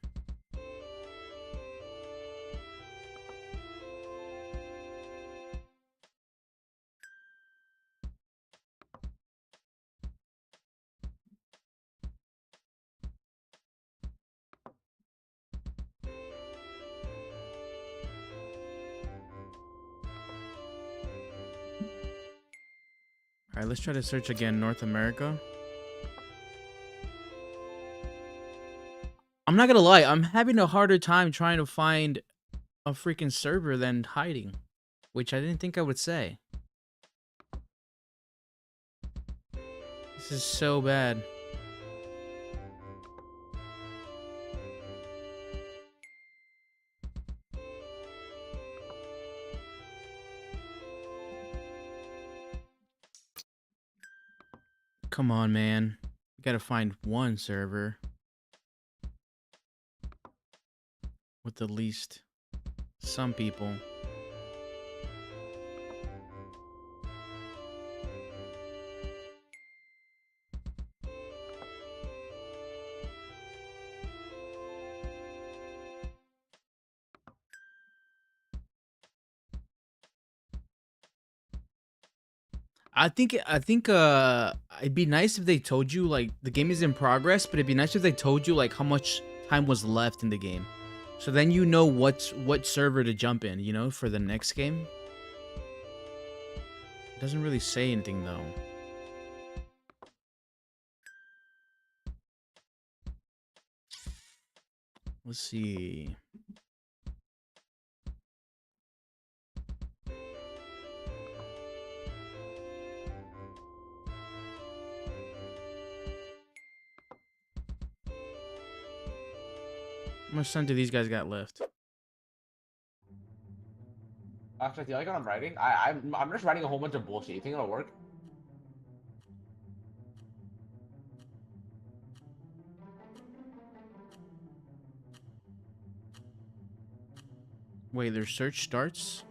S1: Alright, let's try to search again. North America. I'm not gonna lie, I'm having a harder time trying to find a freaking server than hiding. Which I didn't think I would say. This is so bad. Come on, man. We gotta find one server with at least some people. I think it'd be nice if they told you like the game is in progress, but it'd be nice if they told you like how much time was left in the game. So then you know what server to jump in, you know, for the next game. It doesn't really say anything though. Let's see. How much time do these guys got left?
S2: Actually, do you like what I'm writing? I'm just writing a whole bunch of bullshit. You think it'll work?
S1: Wait, their search starts?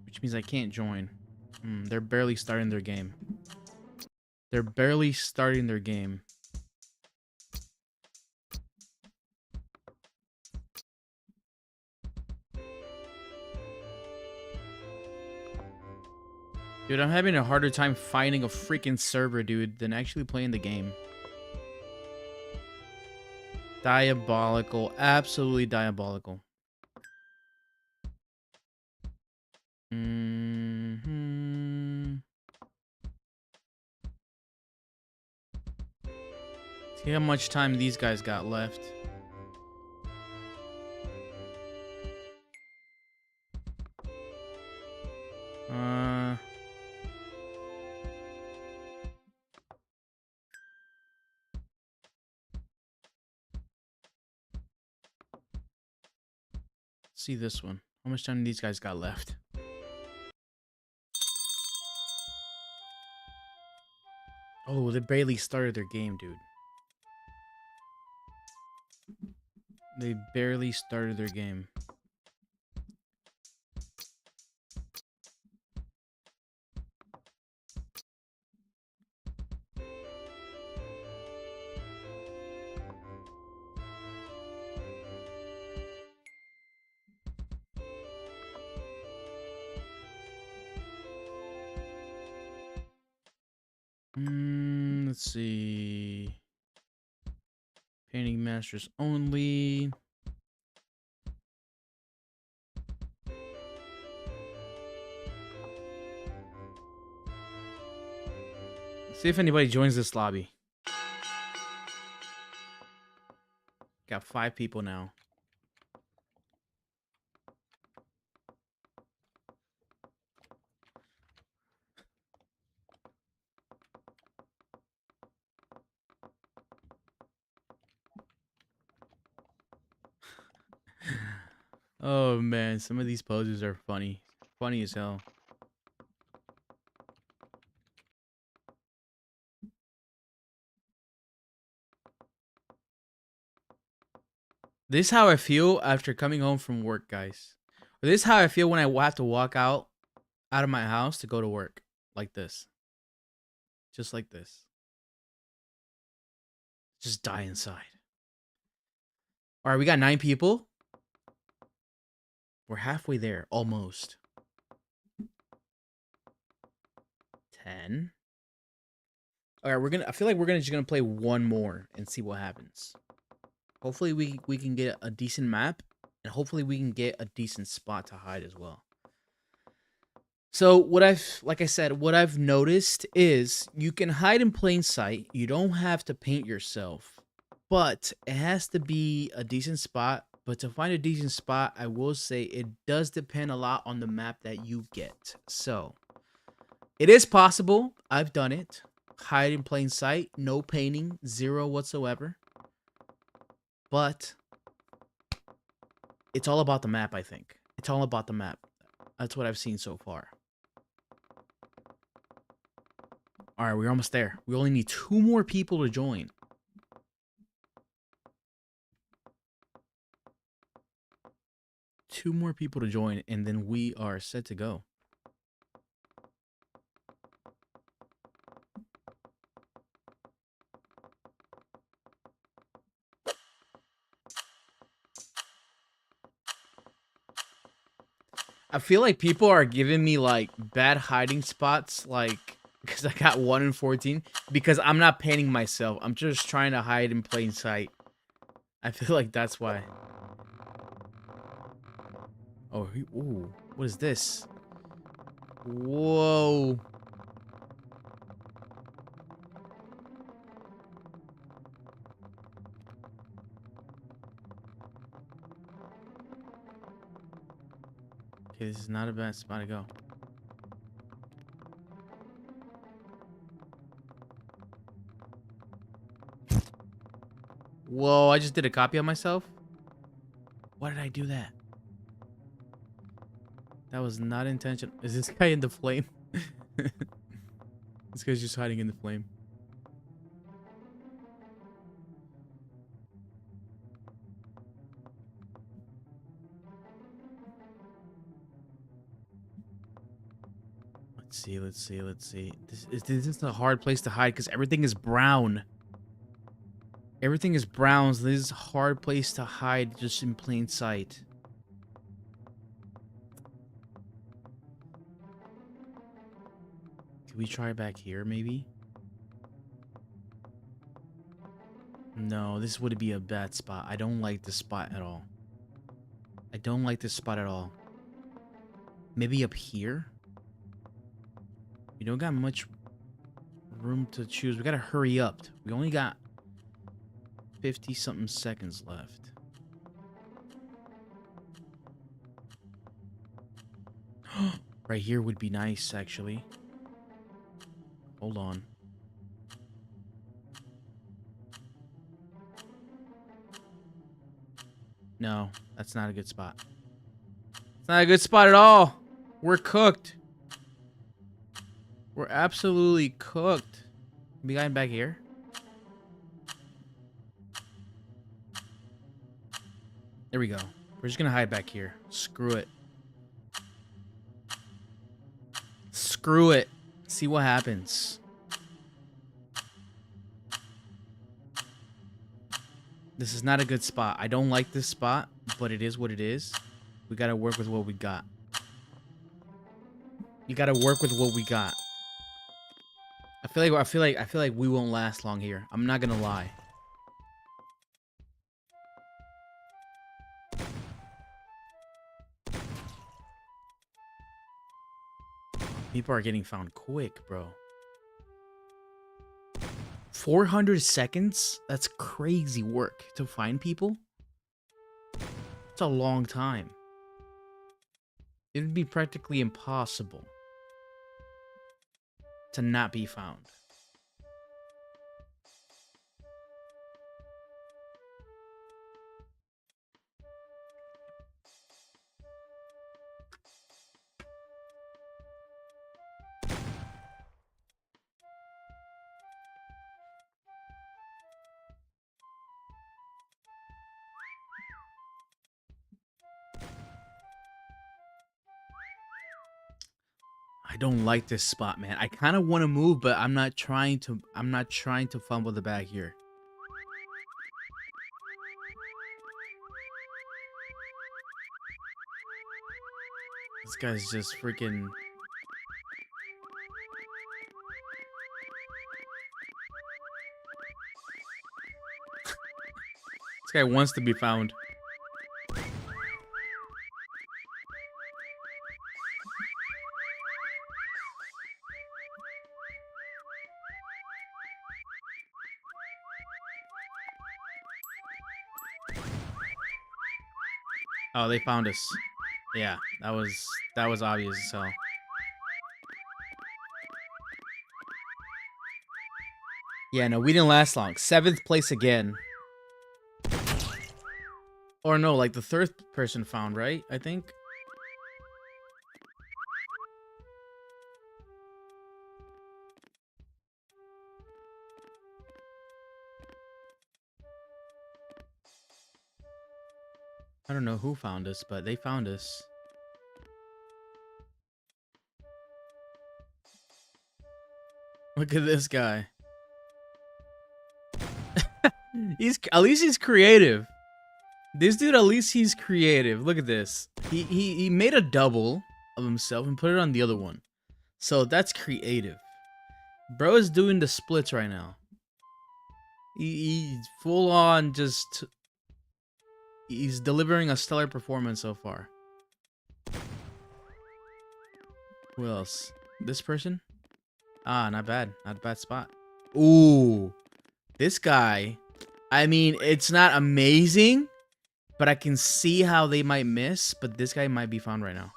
S1: Which means I can't join. They're barely starting their game. They're barely starting their game. Dude, I'm having a harder time finding a freaking server, dude, than actually playing the game. Diabolical. Absolutely diabolical. See how much time these guys got left. See this one. How much time these guys got left? Oh, they barely started their game, dude. They barely started their game. Let's see. Painting masters only. Let's see if anybody joins this lobby. Got 5 people now. Oh man, some of these poses are funny. Funny as hell. This is how I feel after coming home from work, guys. This is how I feel when I have to walk out of my house to go to work. Like this. Just like this. Just die inside. Alright, we got 9 people. We're halfway there, almost. 10. Alright, I feel like we're just gonna play one more and see what happens. Hopefully we can get a decent map, and hopefully we can get a decent spot to hide as well. So like I said, what I've noticed is you can hide in plain sight. You don't have to paint yourself, but it has to be a decent spot. But to find a decent spot, I will say it does depend a lot on the map that you get. So it is possible. I've done it. Hide in plain sight, no painting, 0 whatsoever. But it's all about the map, I think. It's all about the map. That's what I've seen so far. Alright, we're almost there. We only need 2 more people to join. Two more people to join, and then we are set to go. I feel like people are giving me like bad hiding spots, like because I got 1 in 14, because I'm not painting myself. I'm just trying to hide in plain sight. I feel like that's why. Oh, ooh, what is this? Whoa. Okay, this is not a bad spot to go. Whoa, I just did a copy of myself? Why did I do that? That was not intentional. Is this guy in the flame? This guy's just hiding in the flame. see. Let's see. Let's see. This is a hard place to hide because everything is brown. Everything is brown, so this is a hard place to hide just in plain sight. Can we try back here, maybe? No, this would be a bad spot. I don't like this spot at all. I don't like this spot at all. Maybe up here? We don't got much room to choose. We gotta hurry up. We only got 50-something seconds left. Right here would be nice, actually. Hold on. No, that's not a good spot. It's not a good spot at all. We're cooked. We're absolutely cooked. We got him back here. There we go. We're just gonna hide back here. Screw it. Screw it. See what happens. This is not a good spot. I don't like this spot, but it is what it is. We gotta work with what we got. You gotta work with what we got. I feel like we won't last long here. I'm not gonna lie. People are getting found quick, bro. 400 seconds? That's crazy work to find people. It's a long time. It would be practically impossible to not be found. I don't like this spot, man. I kind of want to move, but I'm not trying to fumble the bag here. This guy's just freaking... This guy wants to be found. Oh, they found us. Yeah, that was obvious as hell. Yeah, no, we didn't last long. 7th place again. Or no, like the 3rd person found, right? I think. I don't know who found us, but they found us. Look at this guy. At least he's creative. This dude, at least he's creative. Look at this. He made a double of himself and put it on the other one. So that's creative. Bro is doing the splits right now. He's full on just... He's delivering a stellar performance so far. Who else? This person? Ah, not bad. Not a bad spot. Ooh. This guy. I mean, it's not amazing, but I can see how they might miss, but this guy might be found right now.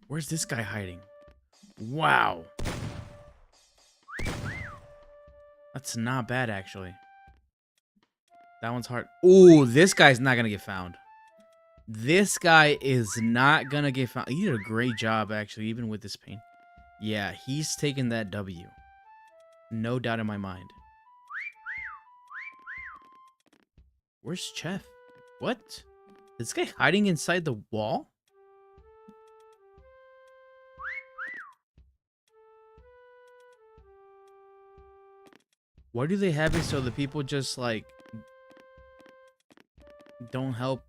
S1: Where's this guy hiding? Wow. That's not bad, actually. That one's hard. Ooh, this guy's not gonna get found. This guy is not gonna get found. He did a great job, actually, even with this pain. Yeah, he's taking that W. No doubt in my mind. Where's Chef? What? Is this guy hiding inside the wall? Why do they have it so the people just like don't help?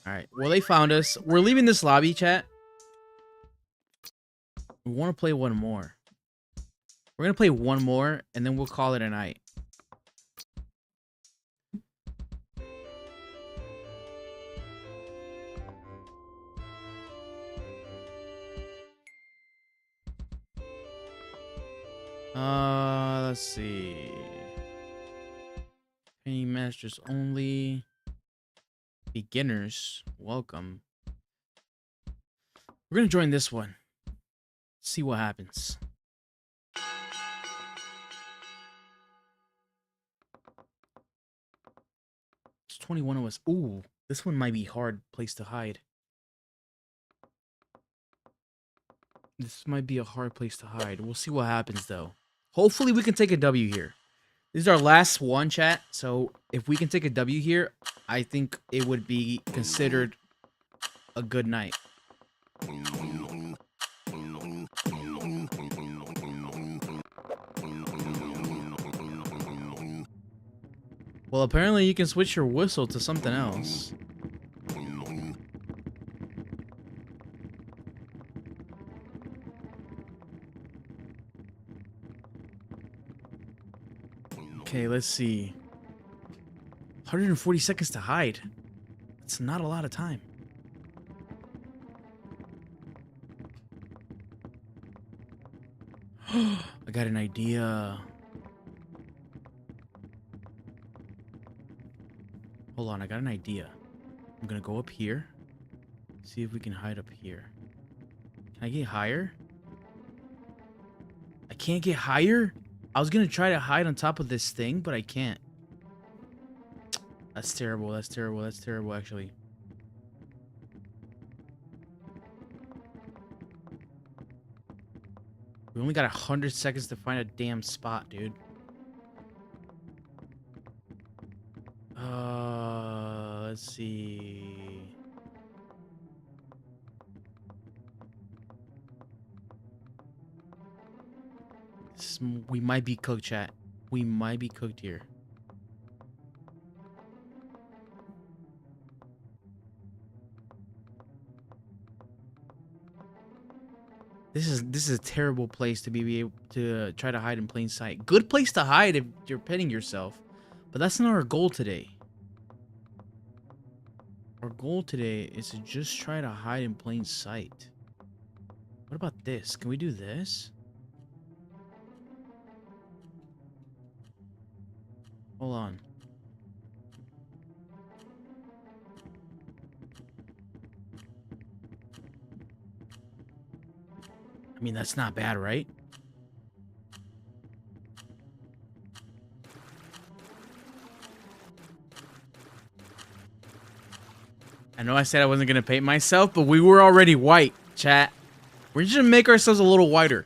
S1: All right. Well, they found us. We're leaving this lobby, chat. We want to play one more. We're gonna play one more, and then we'll call it a night. Let's see. Painting masters only. Beginners, welcome. We're gonna join this one. See what happens. It's 21 of us. Ooh, this one might be hard place to hide. This might be a hard place to hide. We'll see what happens though. Hopefully we can take a W here. This is our last one, chat. So if we can take a W here, I think it would be considered a good night. Well, apparently you can switch your whistle to something else. Okay, let's see. 140 seconds to hide. That's not a lot of time. I got an idea. Hold on, I got an idea. I'm gonna go up here. See if we can hide up here. Can I get higher? I can't get higher? I was gonna try to hide on top of this thing, but I can't. That's terrible, that's terrible, that's terrible, actually. We only got 100 seconds to find a damn spot, dude. Let's see. We might be cooked, chat. We might be cooked here. This is a terrible place to be able to try to hide in plain sight. Good place to hide if you're petting yourself, but that's not our goal today. Our goal today is to just try to hide in plain sight. What about this? Can we do this? Hold on. I mean, that's not bad, right? I know I said I wasn't going to paint myself, but we were already white, chat. We're just going to make ourselves a little whiter.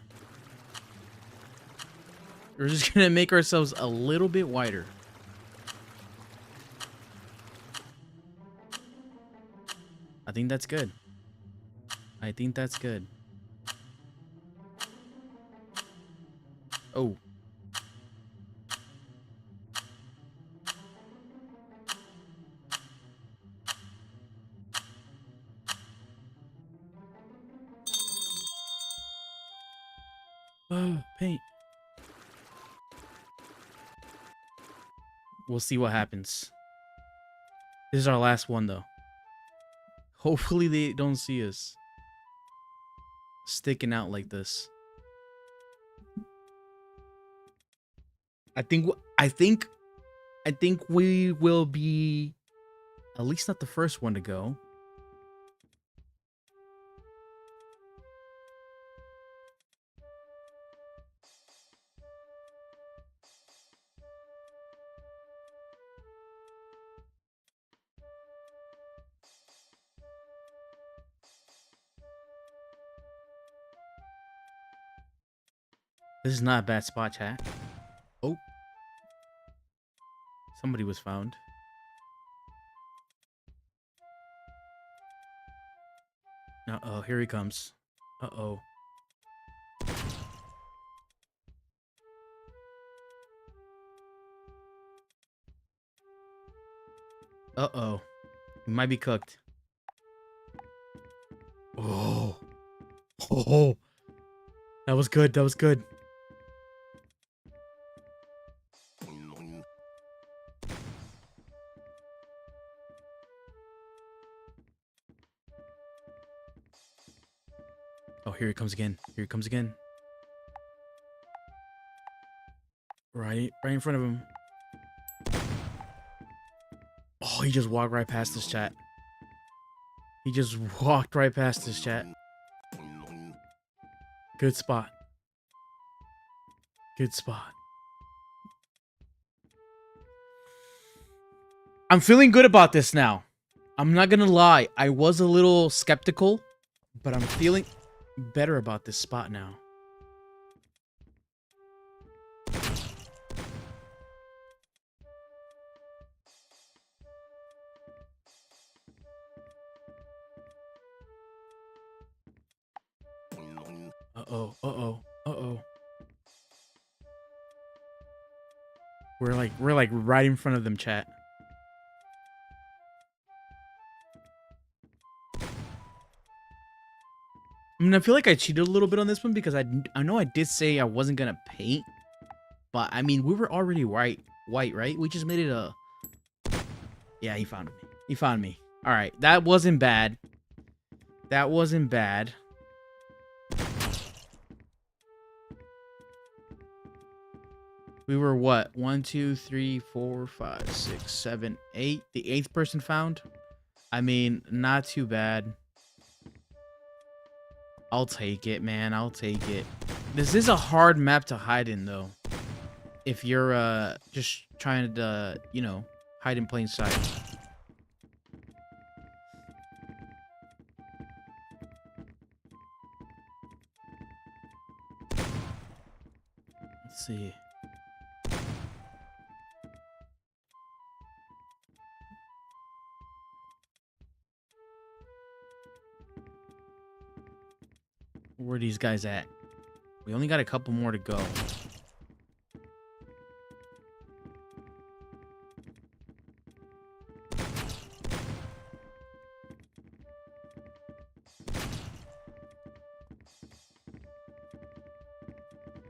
S1: We're just going to make ourselves a little bit whiter. I think that's good. I think that's good. Oh. Oh, paint. We'll see what happens. This is our last one, though. Hopefully they don't see us sticking out like this. I think we will be at least not the first one to go. This is not a bad spot, chat. Oh. Somebody was found. Uh-oh, here he comes. Uh-oh. Uh-oh. We might be cooked. Oh. Oh. That was good. That was good. Oh, here it comes again. Here it comes again. Right in front of him. Oh, he just walked right past this chat. He just walked right past this chat. Good spot. Good spot. I'm feeling good about this now. I'm not gonna lie. I was a little skeptical, but I'm feeling better about this spot now. Uh-oh. Uh-oh. Uh-oh. We're like right in front of them, chat. I mean, I feel like I cheated a little bit on this one because I know I did say I wasn't gonna paint, but I mean, we were already white, right? We just made it a... Yeah, he found me. He found me. All right, that wasn't bad. That wasn't bad. We were what? 1, 2, 3, 4, 5, 6, 7, 8. The 8th person found. I mean, not too bad. I'll take it, man. I'll take it. This is a hard map to hide in, though. If you're just trying to, you know, hide in plain sight. Let's see. Where are these guys at? We only got a couple more to go.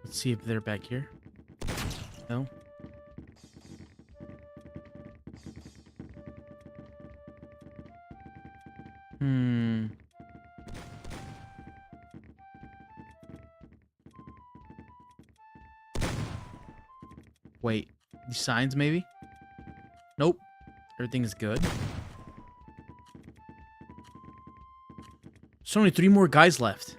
S1: Let's see if they're back here. No? Wait, these signs maybe? Nope. Everything is good. There's only 3 more guys left.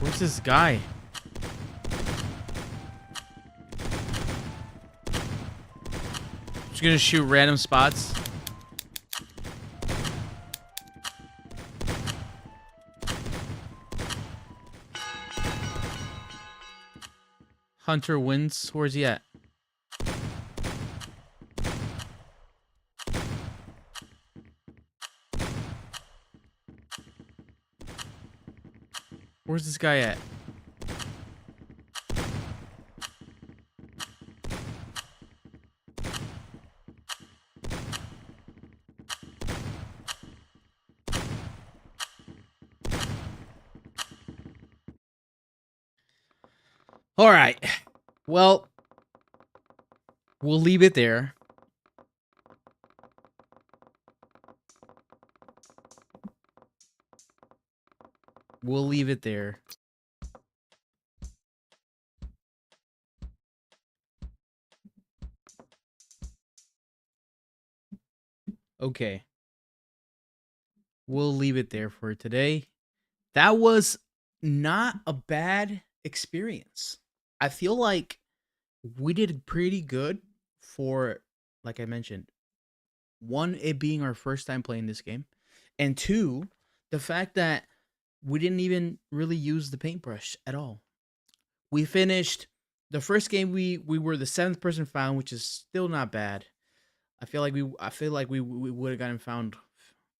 S1: Where's this guy? Just gonna shoot random spots. Hunter wins. Where's he at? Where's this guy at? All right. Well, we'll leave it there. We'll leave it there. Okay. We'll leave it there for today. That was not a bad experience. I feel like we did pretty good for, like I mentioned, one, it being our first time playing this game, And two, the fact that we didn't even really use the paintbrush at all. We finished the first game. We were the seventh person found, which is still not bad. I feel like we would have gotten found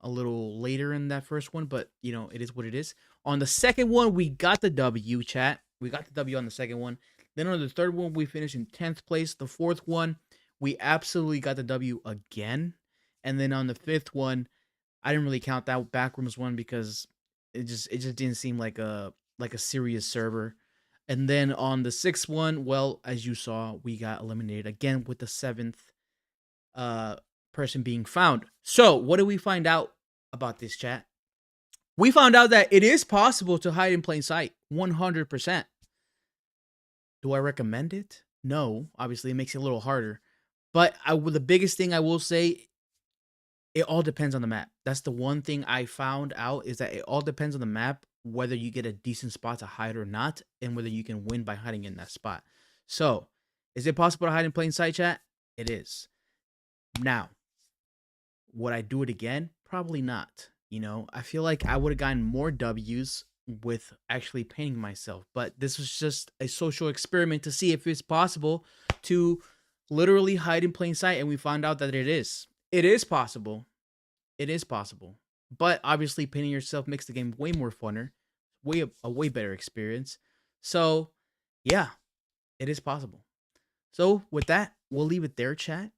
S1: a little later in that first one, but you know, it is what it is. On the second one, we got the W, chat. We got the W on the second one. Then on the third one, we finished in 10th place. The fourth one, we absolutely got the W again. And then on the fifth one, I didn't really count that backrooms one because it just didn't seem like a serious server. And then on the sixth one, well, as you saw, we got eliminated again with the seventh uh person being found. So, what did we find out about this, chat? We found out that it is possible to hide in plain sight 100%. Do I recommend it? No, obviously it makes it a little harder. But the biggest thing I will say, it all depends on the map. That's the one thing I found out, is that it all depends on the map, whether you get a decent spot to hide or not, and whether you can win by hiding in that spot. So, is it possible to hide in plain sight, chat? It is. Now, would I do it again? Probably not. You know, I feel like I would have gotten more W's with actually painting myself, but this was just a social experiment to see if it's possible to literally hide in plain sight, and we found out that it is. It is possible. It is possible. But obviously painting yourself makes the game way more funner, a way better experience. So, yeah, it is possible. So, with that, we'll leave it there, chat.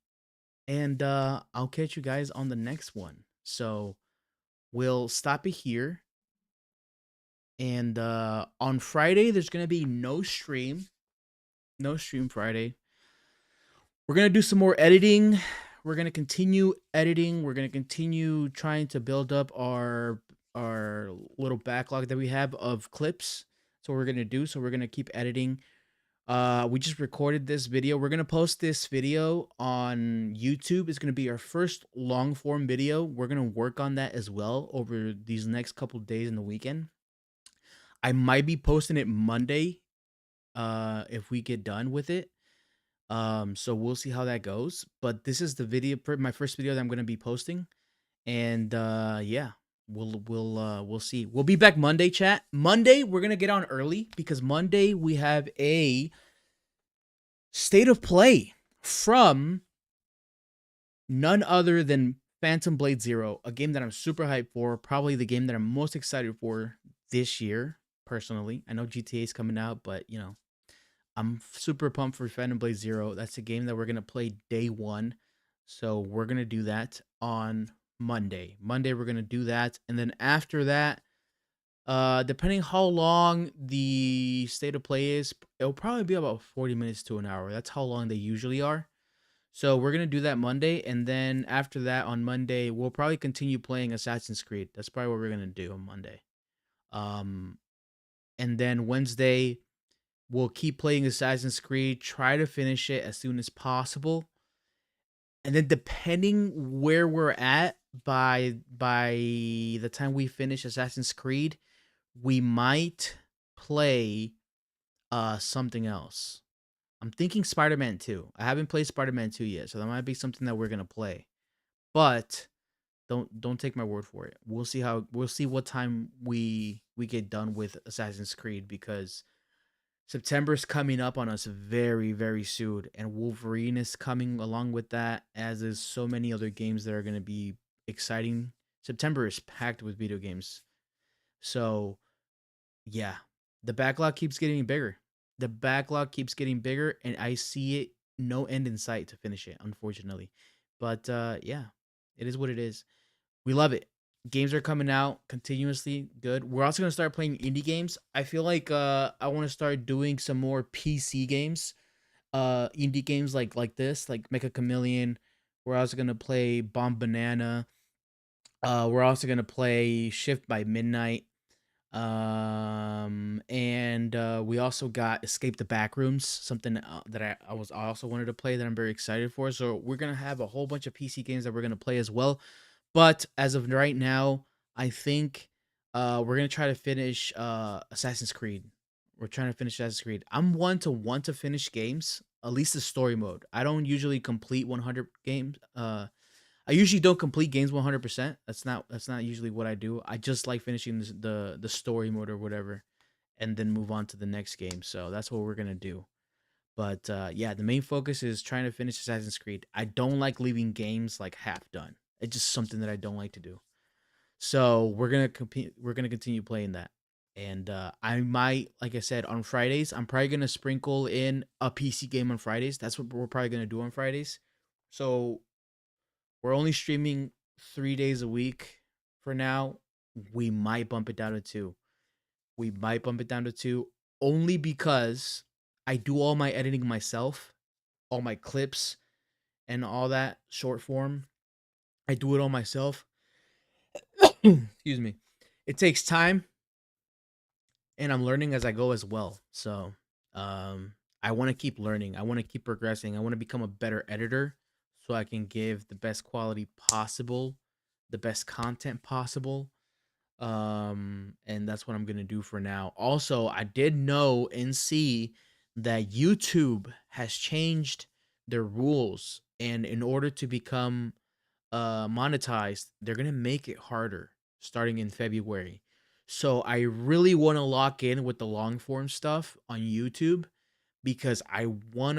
S1: And I'll catch you guys on the next one. So we'll stop it here. And on Friday, there's gonna be no stream. No stream Friday. We're gonna do some more editing. We're gonna continue editing. We're gonna continue trying to build up our little backlog that we have of clips. That's what we're gonna do. So we're gonna keep editing. We just recorded this video. We're gonna post this video on YouTube. It's gonna be our first long form video. We're gonna work on that as well over these next couple days in the weekend. I might be posting it Monday, if we get done with it. So we'll see how that goes. But this is the video, my first video that I'm gonna be posting, and yeah, we'll see. We'll be back Monday, chat. Monday we're gonna get on early because Monday we have a state of play from none other than Phantom Blade Zero, a game that I'm super hyped for, probably the game that I'm most excited for this year, personally. I know GTA is coming out, but you know, I'm super pumped for Phantom Blade Zero. That's a game that we're gonna play day one. So we're gonna do that on Monday. Monday we're gonna do that, and then after that, depending how long the state of play is, it'll probably be about 40 minutes to an hour. That's how long they usually are. So we're gonna do that Monday, and then after that on Monday, we'll probably continue playing Assassin's Creed. That's probably what we're gonna do on Monday. Um, and then Wednesday, we'll keep playing Assassin's Creed, try to finish it as soon as possible. And then depending where we're at by the time we finish Assassin's Creed, we might play something else. I'm thinking Spider-Man 2. I haven't played Spider-Man 2 yet, so that might be something that we're gonna play. But don't take my word for it. We'll see what time we get done with Assassin's Creed, because September's coming up on us very, very soon, and Wolverine is coming along with that, as is so many other games that are gonna be exciting. September is packed with video games. So yeah, the backlog keeps getting bigger. The backlog keeps getting bigger, and I see it no end in sight to finish it, unfortunately. But yeah, it is what it is. We love it. Games are coming out continuously. Good. We're also gonna start playing indie games. I feel like I want to start doing some more PC games. Indie games like this, like Mecha Chameleon. We're also gonna play Bomb Banana. We're also gonna play Shift by Midnight. And we also got Escape the Backrooms, something that I also wanted to play, that I'm very excited for. So we're gonna have a whole bunch of PC games that we're gonna play as well. But as of right now, I think we're gonna try to finish Assassin's Creed. We're trying to finish Assassin's Creed. I'm one to want to finish games, at least the story mode. I don't usually complete 100 games. I usually don't complete games 100%. That's not usually what I do. I just like finishing the story mode or whatever, and then move on to the next game. So that's what we're gonna do. But yeah, the main focus is trying to finish Assassin's Creed. I don't like leaving games like half done. It's just something that I don't like to do. So we're gonna compete. We're gonna continue playing that, and I might, like I said, on Fridays. I'm probably gonna sprinkle in a PC game on Fridays. That's what we're probably gonna do on Fridays. So we're only streaming 3 days a week for now. We might bump it down to two. We might bump it down to two only because I do all my editing myself, all my clips and all that short form. I do it all myself. Excuse me. It takes time and I'm learning as I go as well. So, I want to keep learning. I want to keep progressing. I want to become a better editor so I can give the best quality possible, the best content possible. And that's what I'm going to do for now. Also, I did know and see that YouTube has changed their rules, and in order to become monetized, they're gonna make it harder starting in February. So I really want to lock in with the long form stuff on YouTube because I wanna